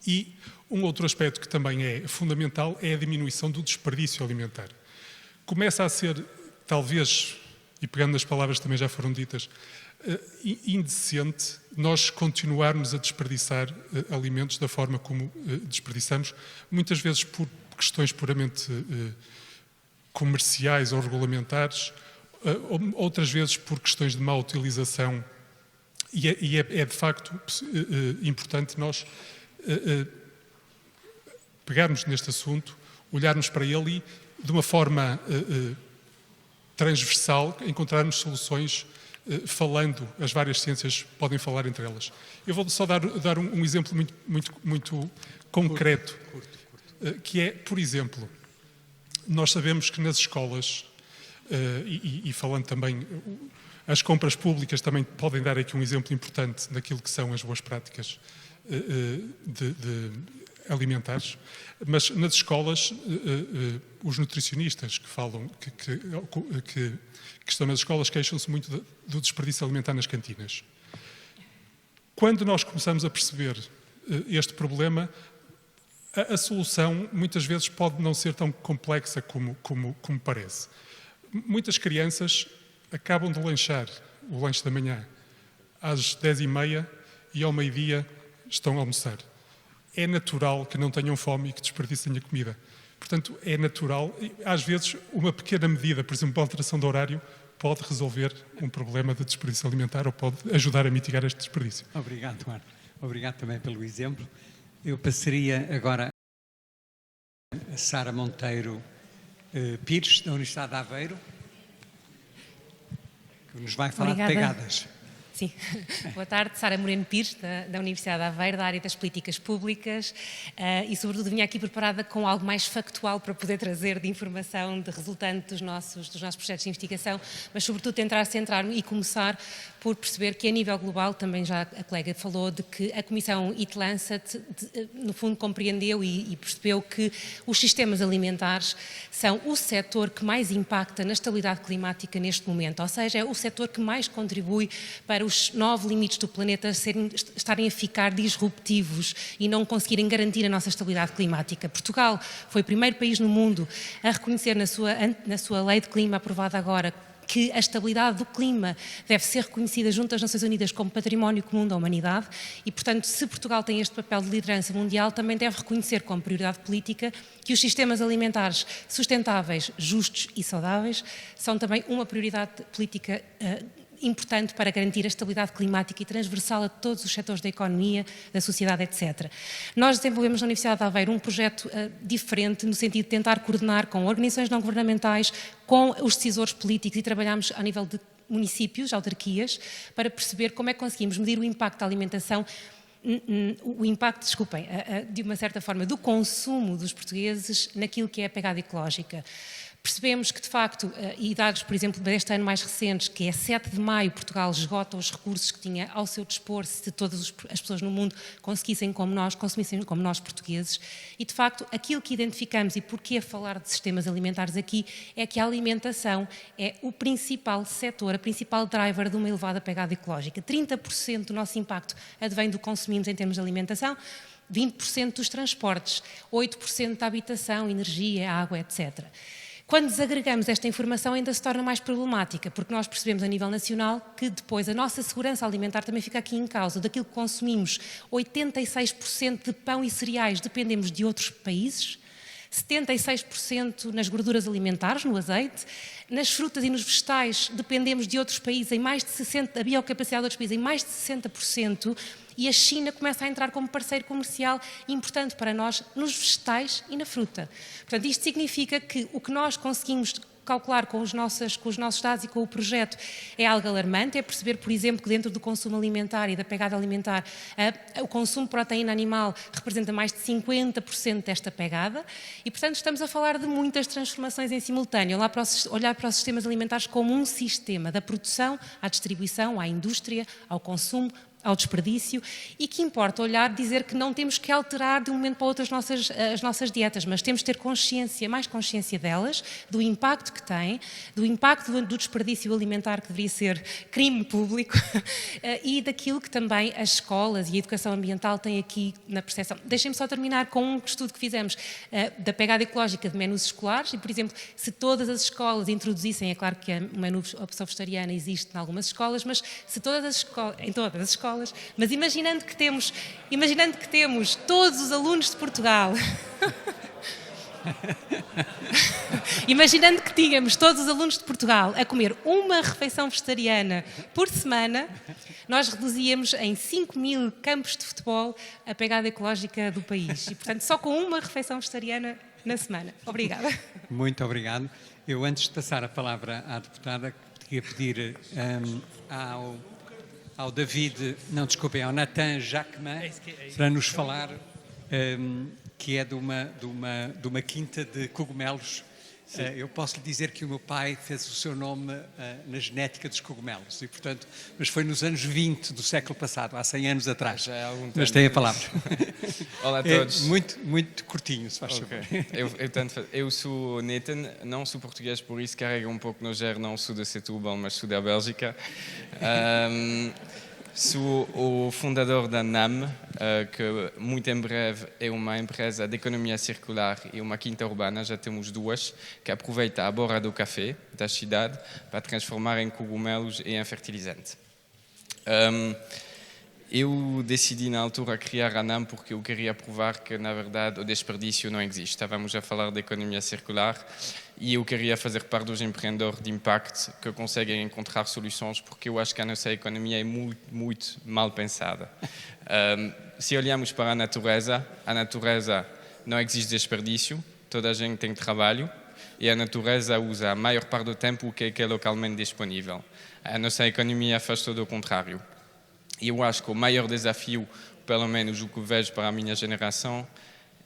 E um outro aspecto que também é fundamental é a diminuição do desperdício alimentar. Começa a ser, talvez, e pegando nas palavras que também já foram ditas, indecente nós continuarmos a desperdiçar alimentos da forma como desperdiçamos, muitas vezes por questões puramente comerciais ou regulamentares, outras vezes por questões de má utilização. E é de facto importante nós pegarmos neste assunto, olharmos para ele e, de uma forma transversal, encontrarmos soluções falando, as várias ciências podem falar entre elas. Eu vou só dar um exemplo muito concreto, que é, por exemplo, nós sabemos que nas escolas, e falando também, as compras públicas também podem dar aqui um exemplo importante daquilo que são as boas práticas alimentares, mas nas escolas os nutricionistas que falam, que estão nas escolas queixam-se muito do desperdício alimentar nas cantinas. Quando nós começamos a perceber este problema, a solução muitas vezes pode não ser tão complexa como parece. Muitas crianças acabam de lanchar o lanche da manhã às 10h30 e ao meio-dia estão a almoçar. É natural que não tenham fome e que desperdicem a comida. Portanto, é natural. Às vezes, uma pequena medida, por exemplo, a alteração do horário, pode resolver um problema de desperdício alimentar ou pode ajudar a mitigar este desperdício. Obrigado, Marco. Obrigado também pelo exemplo. Eu passaria agora a Sara Monteiro Pires, da Universidade de Aveiro, que nos vai falar de pegadas. Sim. Boa tarde, Sara Moreno Pires, da Universidade de Aveiro, da área das políticas públicas, e sobretudo vinha aqui preparada com algo mais factual para poder trazer de informação de resultante dos nossos projetos de investigação, mas sobretudo tentar centrar-me e começar por perceber que a nível global, também já a colega falou, de que a Comissão Eat Lancet, no fundo, compreendeu e percebeu que os sistemas alimentares são o setor que mais impacta na estabilidade climática neste momento, ou seja, é o setor que mais contribui para os 9 limites do planeta estarem a ficar disruptivos e não conseguirem garantir a nossa estabilidade climática. Portugal foi o primeiro país no mundo a reconhecer na sua lei de clima aprovada agora que a estabilidade do clima deve ser reconhecida junto às Nações Unidas como património comum da humanidade e, portanto, se Portugal tem este papel de liderança mundial, também deve reconhecer como prioridade política que os sistemas alimentares sustentáveis, justos e saudáveis são também uma prioridade política importante para garantir a estabilidade climática e transversal a todos os setores da economia, da sociedade, etc. Nós desenvolvemos na Universidade de Aveiro um projeto diferente, no sentido de tentar coordenar com organizações não governamentais, com os decisores políticos e trabalhamos a nível de municípios, autarquias, para perceber como é que conseguimos medir o impacto da alimentação, de uma certa forma, do consumo dos portugueses naquilo que é a pegada ecológica. Percebemos que, de facto, e dados, por exemplo, deste ano mais recentes, que é 7 de maio, Portugal esgota os recursos que tinha ao seu dispor se todas as pessoas no mundo consumissem como nós portugueses. E, de facto, aquilo que identificamos e porquê falar de sistemas alimentares aqui é que a alimentação é o principal setor, a principal driver de uma elevada pegada ecológica. 30% do nosso impacto advém do que consumimos em termos de alimentação, 20% dos transportes, 8% da habitação, energia, água, etc. Quando desagregamos esta informação ainda se torna mais problemática, porque nós percebemos a nível nacional que depois a nossa segurança alimentar também fica aqui em causa. Daquilo que consumimos, 86% de pão e cereais dependemos de outros países, 76% nas gorduras alimentares, no azeite, nas frutas e nos vegetais dependemos de outros países, em mais de 60%, a biocapacidade de outros países em mais de 60%, e a China começa a entrar como parceiro comercial importante para nós nos vegetais e na fruta. Portanto, isto significa que o que nós conseguimos calcular com os nossos dados e com o projeto é algo alarmante, é perceber, por exemplo, que dentro do consumo alimentar e da pegada alimentar, o consumo de proteína animal representa mais de 50% desta pegada e, portanto, estamos a falar de muitas transformações em simultâneo, olhar para os sistemas alimentares como um sistema, da produção à distribuição, à indústria, ao consumo, ao desperdício, e que importa olhar, dizer que não temos que alterar de um momento para o outro as nossas dietas, mas temos de ter mais consciência delas, do impacto que têm, do impacto do desperdício alimentar, que deveria ser crime público, e daquilo que também as escolas e a educação ambiental têm aqui na percepção. Deixem-me só terminar com um estudo que fizemos da pegada ecológica de menus escolares, e, por exemplo, se todas as escolas introduzissem, é claro que o menu opção vegetariana existe em algumas escolas, mas se todas as escolas, em todas as escolas, mas imaginando que temos todos os alunos de Portugal, imaginando que tínhamos todos os alunos de Portugal a comer uma refeição vegetariana por semana, nós reduzíamos em 5.000 campos de futebol a pegada ecológica do país. E, portanto, só com uma refeição vegetariana na semana. Obrigada. Muito obrigado. Eu, antes de passar a palavra à deputada, queria pedir ao David, não, desculpem, ao Nathan Jacquemin, para nos falar, que é de uma quinta de cogumelos. Eu posso lhe dizer que o meu pai fez o seu nome na genética dos cogumelos, e, portanto, mas foi nos anos 20 do século passado, há 100 anos atrás. Já há algum tempo. Mas tem a palavra. Olá a todos. Muito curtinho, se faz favor. Eu sou Nathan, não sou português, por isso carrego um pouco no género, não sou de Setúbal, mas sou da Bélgica. Sou o fundador da NAM, que muito em breve é uma empresa de economia circular e uma quinta urbana, já temos duas, que aproveita a borra do café da cidade para transformar em cogumelos e em fertilizante. Eu decidi na altura criar a NAM porque eu queria provar que, na verdade, o desperdício não existe. Estávamos a falar de economia circular e eu queria fazer parte dos empreendedores de impacto que conseguem encontrar soluções, porque eu acho que a nossa economia é muito mal pensada. Se olhamos para a natureza não existe desperdício, toda a gente tem trabalho e a natureza usa a maior parte do tempo o que é localmente disponível. A nossa economia faz todo o contrário. E eu acho que o maior desafio, pelo menos o que vejo para a minha geração,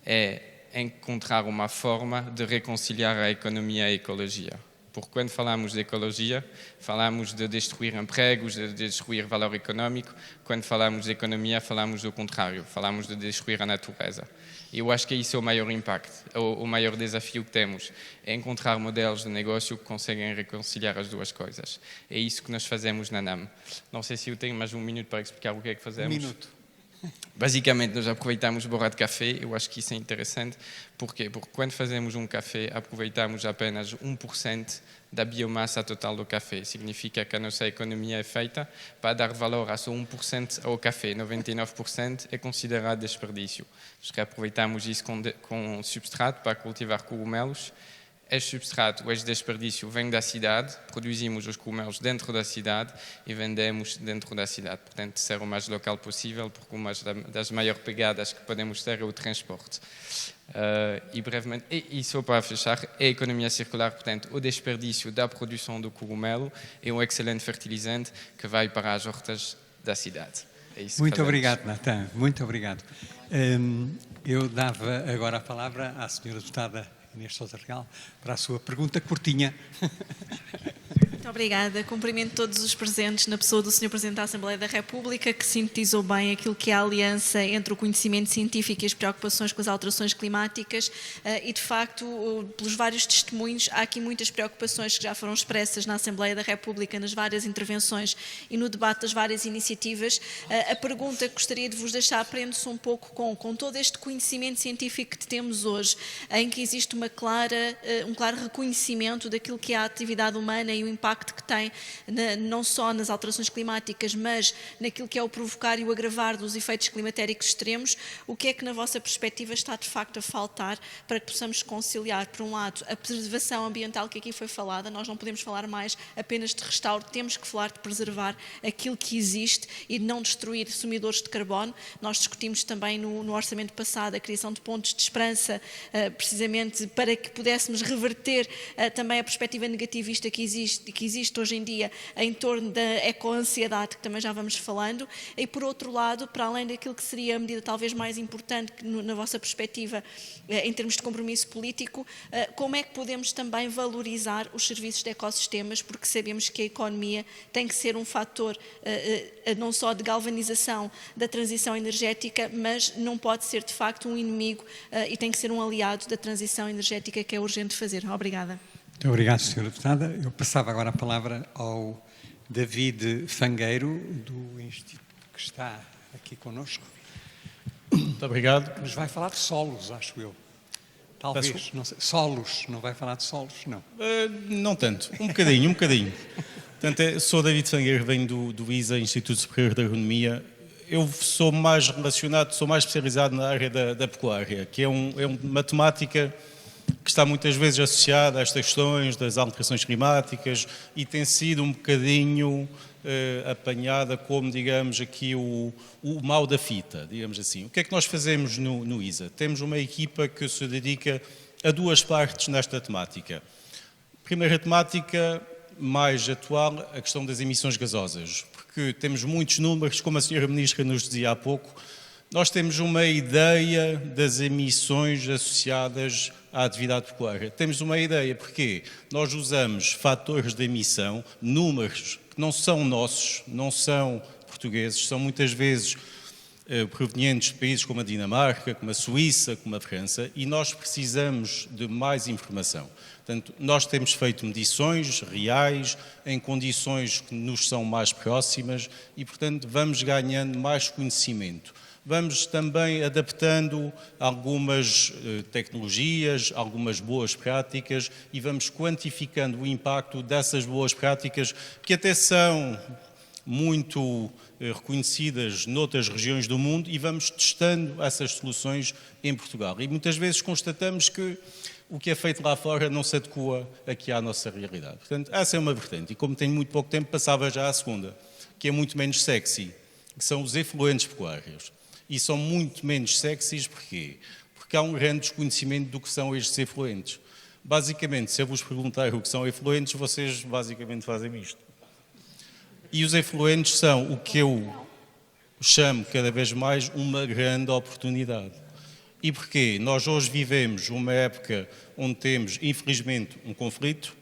é encontrar uma forma de reconciliar a economia e a ecologia. Porque quando falamos de ecologia, falamos de destruir empregos, de destruir valor econômico. Quando falamos de economia, falamos do contrário, falamos de destruir a natureza. E eu acho que isso é o maior impacto, o maior desafio que temos, é encontrar modelos de negócio que conseguem reconciliar as duas coisas. É isso que nós fazemos na NAM. Não sei se eu tenho mais um minuto para explicar o que é que fazemos. Um minuto. Basicamente, nós aproveitamos borra de café, eu acho que isso é interessante. Porquê? Porque quando fazemos um café, aproveitamos apenas 1% da biomassa total do café. Significa que a nossa economia é feita para dar valor a só 1% ao café. 99% é considerado desperdício. Nós reaproveitamos isso com substrato para cultivar cogumelos. Este substrato, este desperdício vem da cidade, produzimos os cogumelos dentro da cidade e vendemos dentro da cidade. Portanto, ser o mais local possível, porque uma das maiores pegadas que podemos ter é o transporte. E brevemente, e só para fechar, é a economia circular, portanto, o desperdício da produção do cogumelo é um excelente fertilizante que vai para as hortas da cidade. É isso. Muito obrigado, Nathan, muito obrigado. Eu dava agora a palavra à senhora deputada Inês Sousa Real, para a sua pergunta curtinha. Muito obrigada. Cumprimento todos os presentes na pessoa do Sr. Presidente da Assembleia da República, que sintetizou bem aquilo que é a aliança entre o conhecimento científico e as preocupações com as alterações climáticas e, de facto, pelos vários testemunhos, há aqui muitas preocupações que já foram expressas na Assembleia da República, nas várias intervenções e no debate das várias iniciativas. A pergunta que gostaria de vos deixar prende-se um pouco com todo este conhecimento científico que temos hoje, em que existe um claro reconhecimento daquilo que é a atividade humana e o impacto que tem não só nas alterações climáticas, mas naquilo que é o provocar e o agravar dos efeitos climatéricos extremos. O que é que, na vossa perspectiva, está de facto a faltar para que possamos conciliar, por um lado, a preservação ambiental que aqui foi falada? Nós não podemos falar mais apenas de restauro, temos que falar de preservar aquilo que existe e de não destruir sumidores de carbono. Nós discutimos também no orçamento passado a criação de pontos de esperança, precisamente para que pudéssemos reverter também a perspectiva negativista que existe hoje em dia em torno da eco-ansiedade, que também já vamos falando, e por outro lado, para além daquilo que seria a medida talvez mais importante na vossa perspectiva em termos de compromisso político, como é que podemos também valorizar os serviços de ecossistemas, porque sabemos que a economia tem que ser um fator não só de galvanização da transição energética, mas não pode ser de facto um inimigo e tem que ser um aliado da transição energética que é urgente fazer. Obrigada. Muito obrigado, Sra. Deputada. Eu passava agora a palavra ao David Fangueiro, do Instituto, que está aqui connosco. Muito obrigado. Mas vai falar de solos, acho eu. Talvez, não sei. Solos, não vai falar de solos, não. Não tanto, um bocadinho. Portanto, sou David Fangueiro, venho do ISA, Instituto Superior de Agronomia. Eu sou mais especializado na área da pecuária, que é uma temática que está muitas vezes associada a estas questões das alterações climáticas e tem sido um bocadinho apanhada como, digamos, aqui o mal da fita, digamos assim. O que é que nós fazemos no ISA? Temos uma equipa que se dedica a duas partes nesta temática. Primeira temática, mais atual, a questão das emissões gasosas, porque temos muitos números, como a Sra. Ministra nos dizia há pouco, nós temos uma ideia das emissões associadas à atividade pecuária. Temos uma ideia, porque nós usamos fatores de emissão, números que não são nossos, não são portugueses, são muitas vezes provenientes de países como a Dinamarca, como a Suíça, como a França, e nós precisamos de mais informação. Portanto, nós temos feito medições reais, em condições que nos são mais próximas e, portanto, vamos ganhando mais conhecimento. Vamos também adaptando algumas tecnologias, algumas boas práticas e vamos quantificando o impacto dessas boas práticas que até são muito reconhecidas noutras regiões do mundo e vamos testando essas soluções em Portugal. E muitas vezes constatamos que o que é feito lá fora não se adequa aqui à nossa realidade. Portanto, essa é uma vertente. E como tenho muito pouco tempo, passava já à segunda, que é muito menos sexy, que são os efluentes pecuários. E são muito menos sexys, porquê? Porque há um grande desconhecimento do que são estes efluentes. Basicamente, se eu vos perguntar o que são efluentes, vocês basicamente fazem isto. E os efluentes são o que eu chamo cada vez mais uma grande oportunidade. E porquê? Nós hoje vivemos uma época onde temos, infelizmente, um conflito,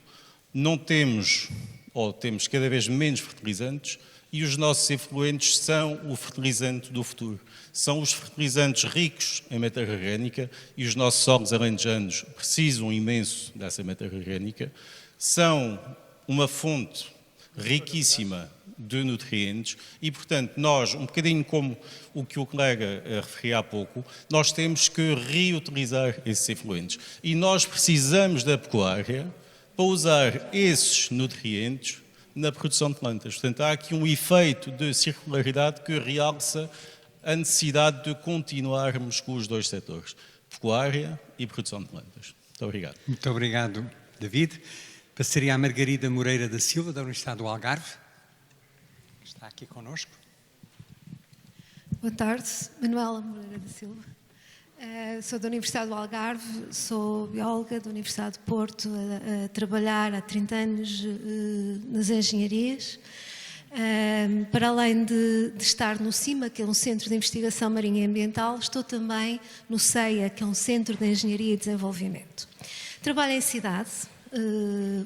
não temos, ou temos cada vez menos fertilizantes, e os nossos efluentes são o fertilizante do futuro. São os fertilizantes ricos em matéria orgânica e os nossos solos alentejanos precisam imenso dessa matéria orgânica. São uma fonte riquíssima de nutrientes e, portanto, nós, um bocadinho como o que o colega referia há pouco, nós temos que reutilizar esses efluentes. E nós precisamos da pecuária para usar esses nutrientes na produção de plantas. Portanto, há aqui um efeito de circularidade que realça a necessidade de continuarmos com os dois setores, pecuária e produção de plantas. Muito obrigado. Muito obrigado, David. Passaria a Margarida Moreira da Silva, da Universidade do Algarve, que está aqui connosco. Boa tarde, Manuela Moreira da Silva. Sou da Universidade do Algarve, sou bióloga da Universidade de Porto, a trabalhar há 30 anos nas engenharias. Para além de estar no CIMA, que é um Centro de Investigação Marinha e Ambiental, estou também no CEIA, que é um Centro de Engenharia e Desenvolvimento. Trabalho em cidade.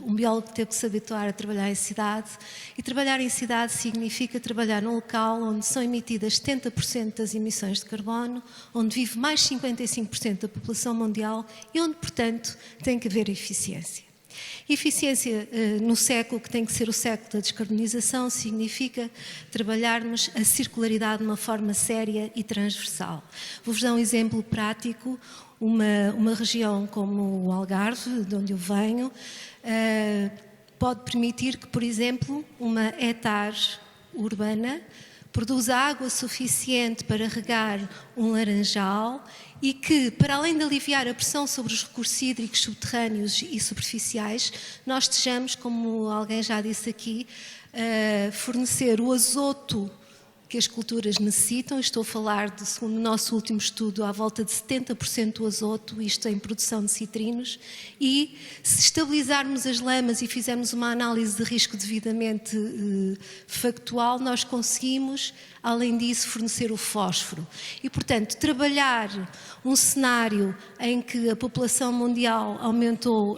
Um biólogo teve que se habituar a trabalhar em cidade, e trabalhar em cidade significa trabalhar num local onde são emitidas 70% das emissões de carbono, onde vive mais 55% da população mundial e onde, portanto, tem que haver eficiência. Eficiência no século que tem que ser o século da descarbonização significa trabalharmos a circularidade de uma forma séria e transversal. Vou-vos dar um exemplo prático. Uma região como o Algarve, de onde eu venho, pode permitir que, por exemplo, uma hectare urbana produza água suficiente para regar um laranjal e que, para além de aliviar a pressão sobre os recursos hídricos subterrâneos e superficiais, nós estejamos, como alguém já disse aqui, a fornecer o azoto que as culturas necessitam. Estou a falar, segundo o nosso último estudo, à volta de 70% do azoto, isto em produção de citrinos, e se estabilizarmos as lamas e fizermos uma análise de risco devidamente factual, nós conseguimos, além disso, fornecer o fósforo. E, portanto, trabalhar um cenário em que a população mundial aumentou,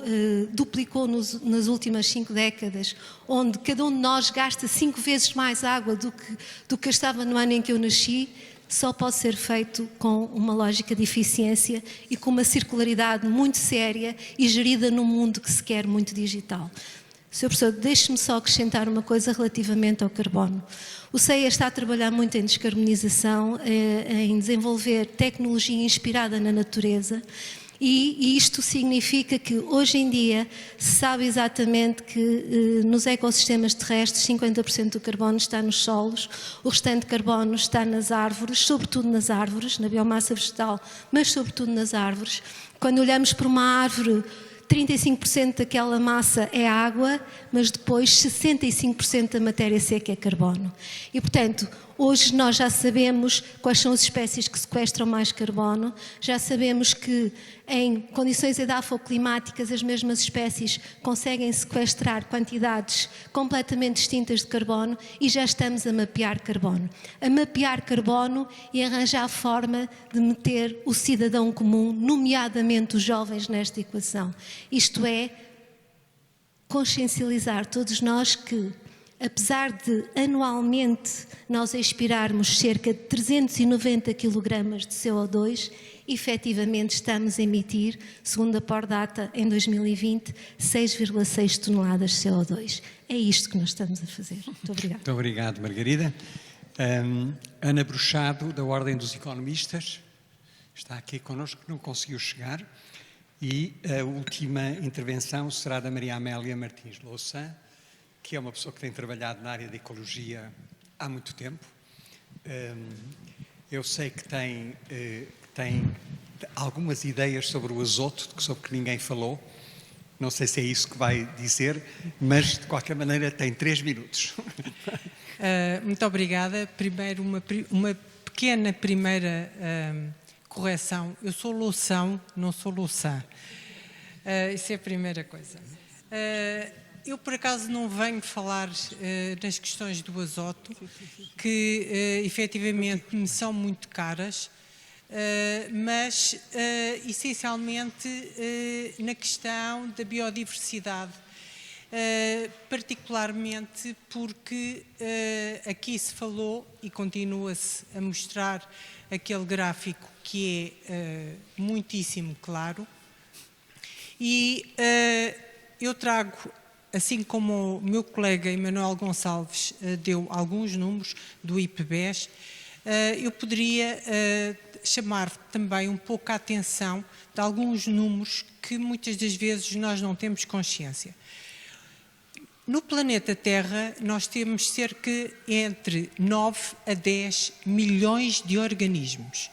duplicou nas últimas 5 décadas, onde cada um de nós gasta 5 vezes mais água do que estava no ano em que eu nasci, só pode ser feito com uma lógica de eficiência e com uma circularidade muito séria e gerida num mundo que se quer muito digital. Sr. Professor, deixe-me só acrescentar uma coisa relativamente ao carbono. O CEA está a trabalhar muito em descarbonização, em desenvolver tecnologia inspirada na natureza, e isto significa que hoje em dia se sabe exatamente que nos ecossistemas terrestres 50% do carbono está nos solos, o restante carbono está nas árvores, sobretudo nas árvores, na biomassa vegetal, mas sobretudo nas árvores. Quando olhamos para uma árvore, 35% daquela massa é água, mas depois 65% da matéria seca é carbono. E, portanto, hoje nós já sabemos quais são as espécies que sequestram mais carbono, já sabemos que em condições edafoclimáticas as mesmas espécies conseguem sequestrar quantidades completamente distintas de carbono, e já estamos a mapear carbono. A mapear carbono e arranjar forma de meter o cidadão comum, nomeadamente os jovens, nesta equação. Isto é, consciencializar todos nós que, apesar de anualmente nós expirarmos cerca de 390 kg de CO2, efetivamente estamos a emitir, segundo a Pordata, em 2020, 6,6 toneladas de CO2. É isto que nós estamos a fazer. Muito obrigada. Muito obrigado, Margarida. Ana Bruxado, da Ordem dos Economistas, está aqui connosco, não conseguiu chegar. E a última intervenção será da Maria Amélia Martins Louçã, que é uma pessoa que tem trabalhado na área de ecologia há muito tempo. Eu sei que tem algumas ideias sobre o azoto, sobre que ninguém falou. Não sei se é isso que vai dizer, mas de qualquer maneira tem 3 minutos. Muito obrigada. Primeiro, uma pequena primeira correção. Eu sou Loução, não sou Louçã. Isso é a primeira coisa. Eu, por acaso, não venho falar nas questões do azoto, que efetivamente me são muito caras, mas essencialmente na questão da biodiversidade, particularmente porque aqui se falou e continua-se a mostrar aquele gráfico que é muitíssimo claro, e eu trago, assim como o meu colega Emanuel Gonçalves deu alguns números do IPBES, eu poderia chamar também um pouco a atenção de alguns números que muitas das vezes nós não temos consciência. No planeta Terra nós temos cerca entre 9 a 10 milhões de organismos.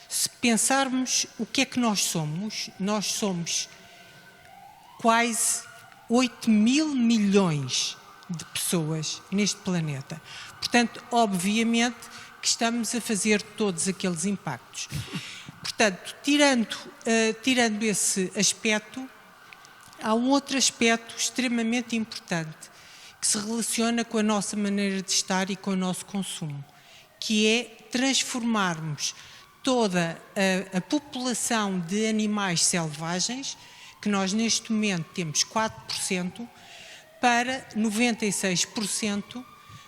Se pensarmos o que é que nós somos quase 8 mil milhões de pessoas neste planeta. Portanto, obviamente que estamos a fazer todos aqueles impactos. Portanto, tirando esse aspecto, há um outro aspecto extremamente importante que se relaciona com a nossa maneira de estar e com o nosso consumo, que é transformarmos toda a população de animais selvagens, que nós neste momento temos 4%, para 96%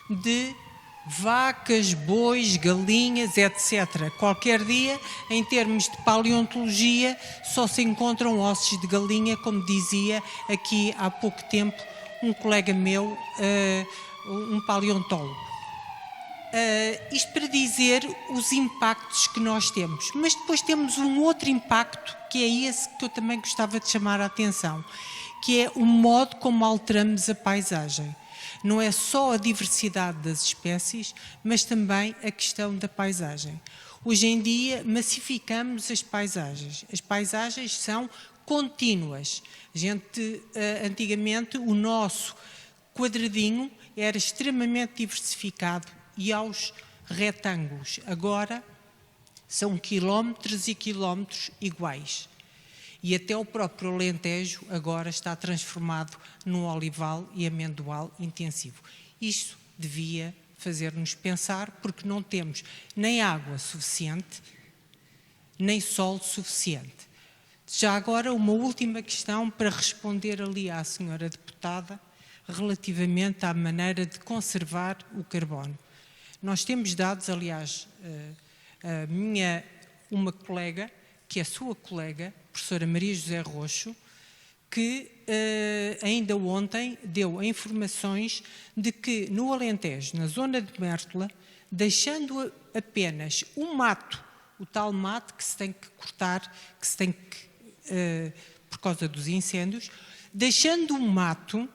de vacas, bois, galinhas, etc. Qualquer dia, em termos de paleontologia, só se encontram ossos de galinha, como dizia aqui há pouco tempo um colega meu, um paleontólogo. Isto para dizer os impactos que nós temos. Mas depois temos um outro impacto, que é esse que eu também gostava de chamar a atenção, que é o modo como alteramos a paisagem. Não é só a diversidade das espécies, mas também a questão da paisagem. Hoje em dia, massificamos as paisagens. As paisagens são contínuas. Antigamente, o nosso quadradinho era extremamente diversificado e aos retângulos. Agora, são quilómetros e quilómetros iguais. E até o próprio Alentejo agora está transformado num olival e amendoal intensivo. Isto devia fazer-nos pensar, porque não temos nem água suficiente, nem sol suficiente. Já agora, uma última questão para responder ali à senhora deputada, relativamente à maneira de conservar o carbono. Nós temos dados, aliás, uma colega, que é sua colega, professora Maria José Roxo, que ainda ontem deu informações de que no Alentejo, na zona de Mértola, deixando apenas um mato, o tal mato que se tem que cortar, por causa dos incêndios, deixando um mato,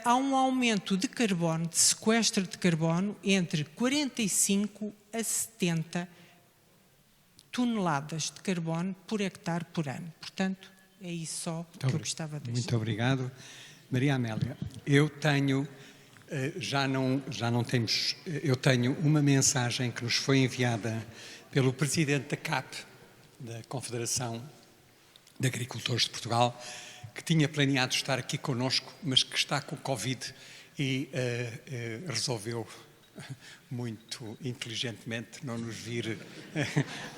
há um aumento de carbono, de sequestro de carbono, entre 45 a 70 toneladas de carbono por hectare por ano. Portanto, é isso só que eu gostava de dizer. Muito obrigado. Maria Amélia, eu tenho, eu tenho uma mensagem que nos foi enviada pelo Presidente da CAP, da Confederação de Agricultores de Portugal, que tinha planeado estar aqui connosco, mas que está com Covid e resolveu muito inteligentemente não nos vir,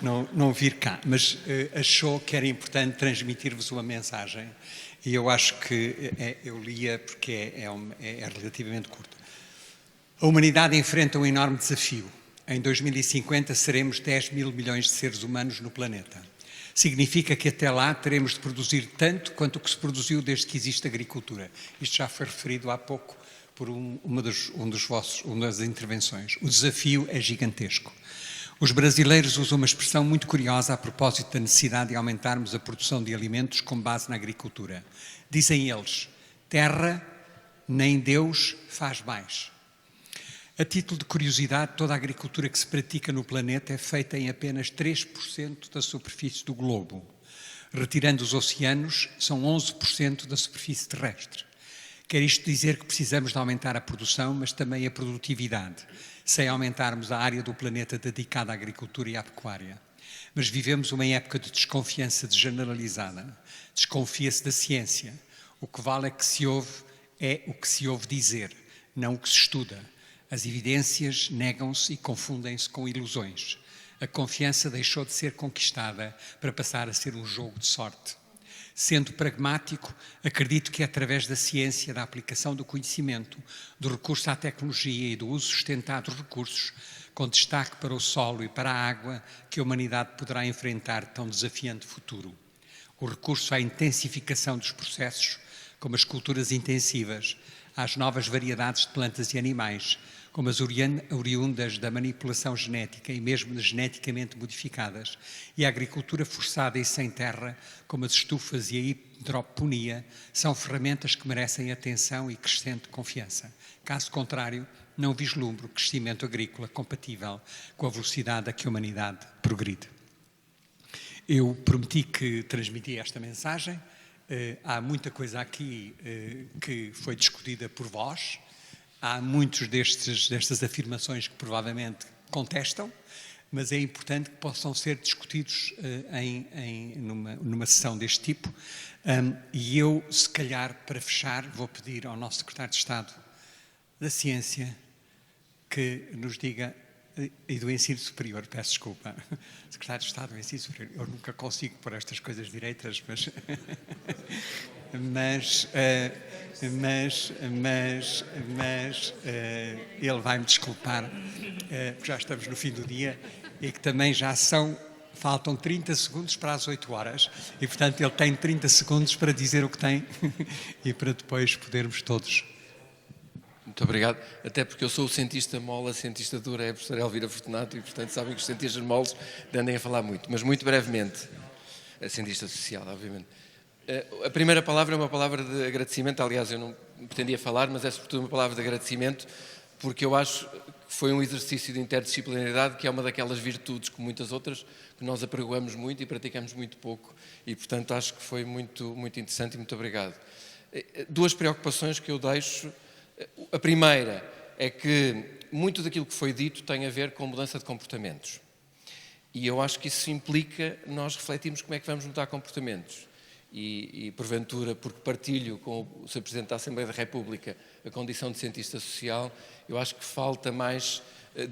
não vir cá, mas achou que era importante transmitir-vos uma mensagem e eu acho que eu lia porque é relativamente curta. A humanidade enfrenta um enorme desafio. Em 2050 seremos 10 mil milhões de seres humanos no planeta. Significa que até lá teremos de produzir tanto quanto o que se produziu desde que existe agricultura. Isto já foi referido há pouco por uma das intervenções. O desafio é gigantesco. Os brasileiros usam uma expressão muito curiosa a propósito da necessidade de aumentarmos a produção de alimentos com base na agricultura. Dizem eles, terra nem Deus faz mais. A título de curiosidade, toda a agricultura que se pratica no planeta é feita em apenas 3% da superfície do globo. Retirando os oceanos, são 11% da superfície terrestre. Quer isto dizer que precisamos de aumentar a produção, mas também a produtividade, sem aumentarmos a área do planeta dedicada à agricultura e à pecuária. Mas vivemos uma época de desconfiança generalizada. Desconfia-se da ciência. O que vale é o que se ouve dizer, não o que se estuda. As evidências negam-se e confundem-se com ilusões. A confiança deixou de ser conquistada para passar a ser um jogo de sorte. Sendo pragmático, acredito que é através da ciência, da aplicação do conhecimento, do recurso à tecnologia e do uso sustentado dos recursos, com destaque para o solo e para a água, que a humanidade poderá enfrentar tão desafiante futuro. O recurso à intensificação dos processos, como as culturas intensivas, às novas variedades de plantas e animais, como as oriundas da manipulação genética e mesmo geneticamente modificadas, e a agricultura forçada e sem terra, como as estufas e a hidroponia, são ferramentas que merecem atenção e crescente confiança. Caso contrário, não vislumbro crescimento agrícola compatível com a velocidade a que a humanidade progride. Eu prometi que transmitia esta mensagem. Há muita coisa aqui que foi discutida por vós. Há muitos destas afirmações que provavelmente contestam, mas é importante que possam ser discutidos numa sessão deste tipo. E eu, se calhar, para fechar, vou pedir ao nosso Secretário de Estado da Ciência que nos diga e do ensino superior, peço desculpa, secretário de Estado do ensino superior, eu nunca consigo pôr estas coisas direitas, mas ele vai-me desculpar, porque já estamos no fim do dia e que também faltam 30 segundos para as 8 horas e, portanto, ele tem 30 segundos para dizer o que tem e para depois podermos todos... Muito obrigado, até porque eu sou o cientista mole, a cientista dura é a professora Elvira Fortunato e, portanto, sabem que os cientistas moles tendem a falar muito, mas muito brevemente, a cientista social, obviamente. A primeira palavra é uma palavra de agradecimento, aliás, eu não pretendia falar, mas é sobretudo uma palavra de agradecimento, porque eu acho que foi um exercício de interdisciplinaridade que é uma daquelas virtudes, como muitas outras, que nós apregoamos muito e praticamos muito pouco, e, portanto, acho que foi muito, muito interessante e muito obrigado. Duas preocupações que eu deixo. A primeira é que muito daquilo que foi dito tem a ver com mudança de comportamentos. E eu acho que isso implica nós refletirmos como é que vamos mudar comportamentos. E porventura, porque partilho com o Sr. Presidente da Assembleia da República a condição de cientista social, eu acho que falta mais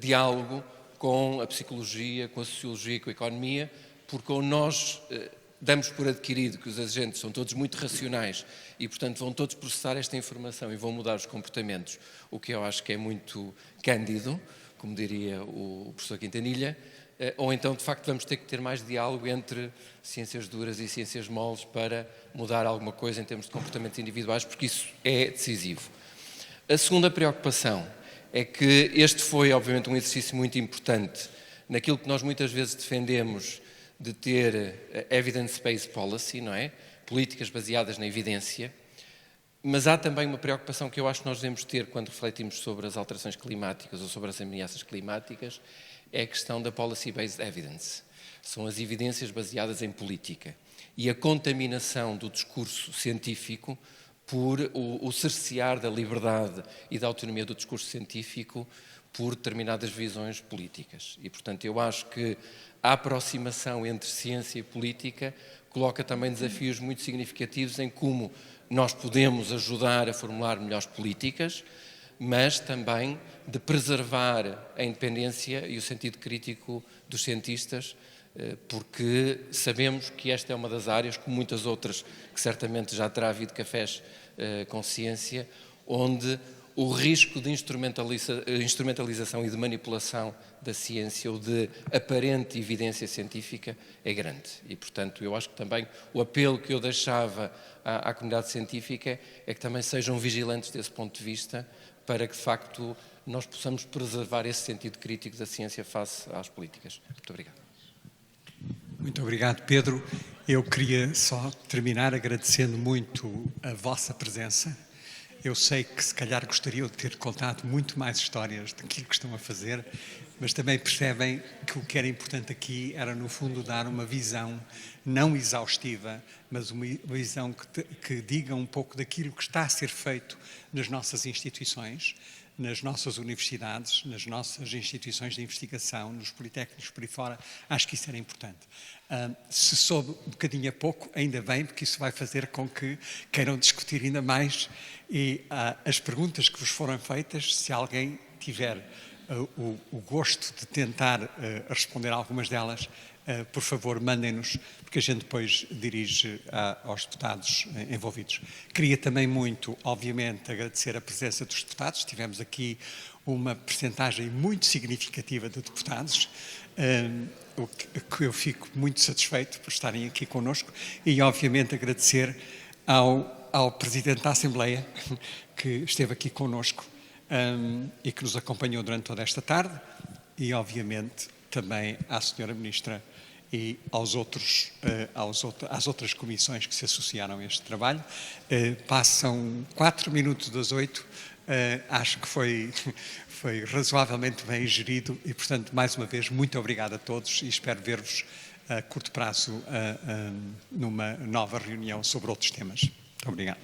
diálogo com a psicologia, com a sociologia, com a economia, porque ou nós damos por adquirido que os agentes são todos muito racionais e, portanto, vão todos processar esta informação e vão mudar os comportamentos, o que eu acho que é muito cândido, como diria o professor Quintanilha, ou então, de facto, vamos ter que ter mais diálogo entre ciências duras e ciências moles para mudar alguma coisa em termos de comportamentos individuais, porque isso é decisivo. A segunda preocupação é que este foi, obviamente, um exercício muito importante naquilo que nós muitas vezes defendemos de ter evidence-based policy, não é? Políticas baseadas na evidência, mas há também uma preocupação que eu acho que nós devemos ter quando refletimos sobre as alterações climáticas ou sobre as ameaças climáticas, é a questão da policy-based evidence. São as evidências baseadas em política e a contaminação do discurso científico por o cercear da liberdade e da autonomia do discurso científico por determinadas visões políticas. E, portanto, eu acho que a aproximação entre ciência e política coloca também desafios muito significativos em como nós podemos ajudar a formular melhores políticas, mas também de preservar a independência e o sentido crítico dos cientistas, porque sabemos que esta é uma das áreas, como muitas outras, que certamente já terá havido cafés com ciência, onde o risco de instrumentalização e de manipulação da ciência ou de aparente evidência científica é grande. E, portanto, eu acho que também o apelo que eu deixava à comunidade científica é que também sejam vigilantes desse ponto de vista para que, de facto, nós possamos preservar esse sentido crítico da ciência face às políticas. Muito obrigado. Muito obrigado, Pedro. Eu queria só terminar agradecendo muito a vossa presença. Eu sei que se calhar gostariam de ter contado muito mais histórias daquilo que estão a fazer, mas também percebem que o que era importante aqui era, no fundo, dar uma visão não exaustiva, mas uma visão que diga um pouco daquilo que está a ser feito nas nossas instituições, nas nossas universidades, nas nossas instituições de investigação, nos politécnicos por aí fora. Acho que isso era importante. Se soube um bocadinho a pouco, ainda bem, porque isso vai fazer com que queiram discutir ainda mais. E as perguntas que vos foram feitas, se alguém tiver o gosto de tentar responder a algumas delas, por favor, mandem-nos, porque a gente depois dirige aos deputados envolvidos. Queria também muito, obviamente, agradecer a presença dos deputados. Tivemos aqui uma percentagem muito significativa de deputados, o que eu fico muito satisfeito por estarem aqui connosco, e, obviamente, agradecer ao Presidente da Assembleia, que esteve aqui connosco e que nos acompanhou durante toda esta tarde, e, obviamente, também à Sra. Ministra e às outras comissões que se associaram a este trabalho. Passam 4 minutos das 8, acho que foi razoavelmente bem gerido e, portanto, mais uma vez, muito obrigado a todos e espero ver-vos a curto prazo numa nova reunião sobre outros temas. Muito obrigado.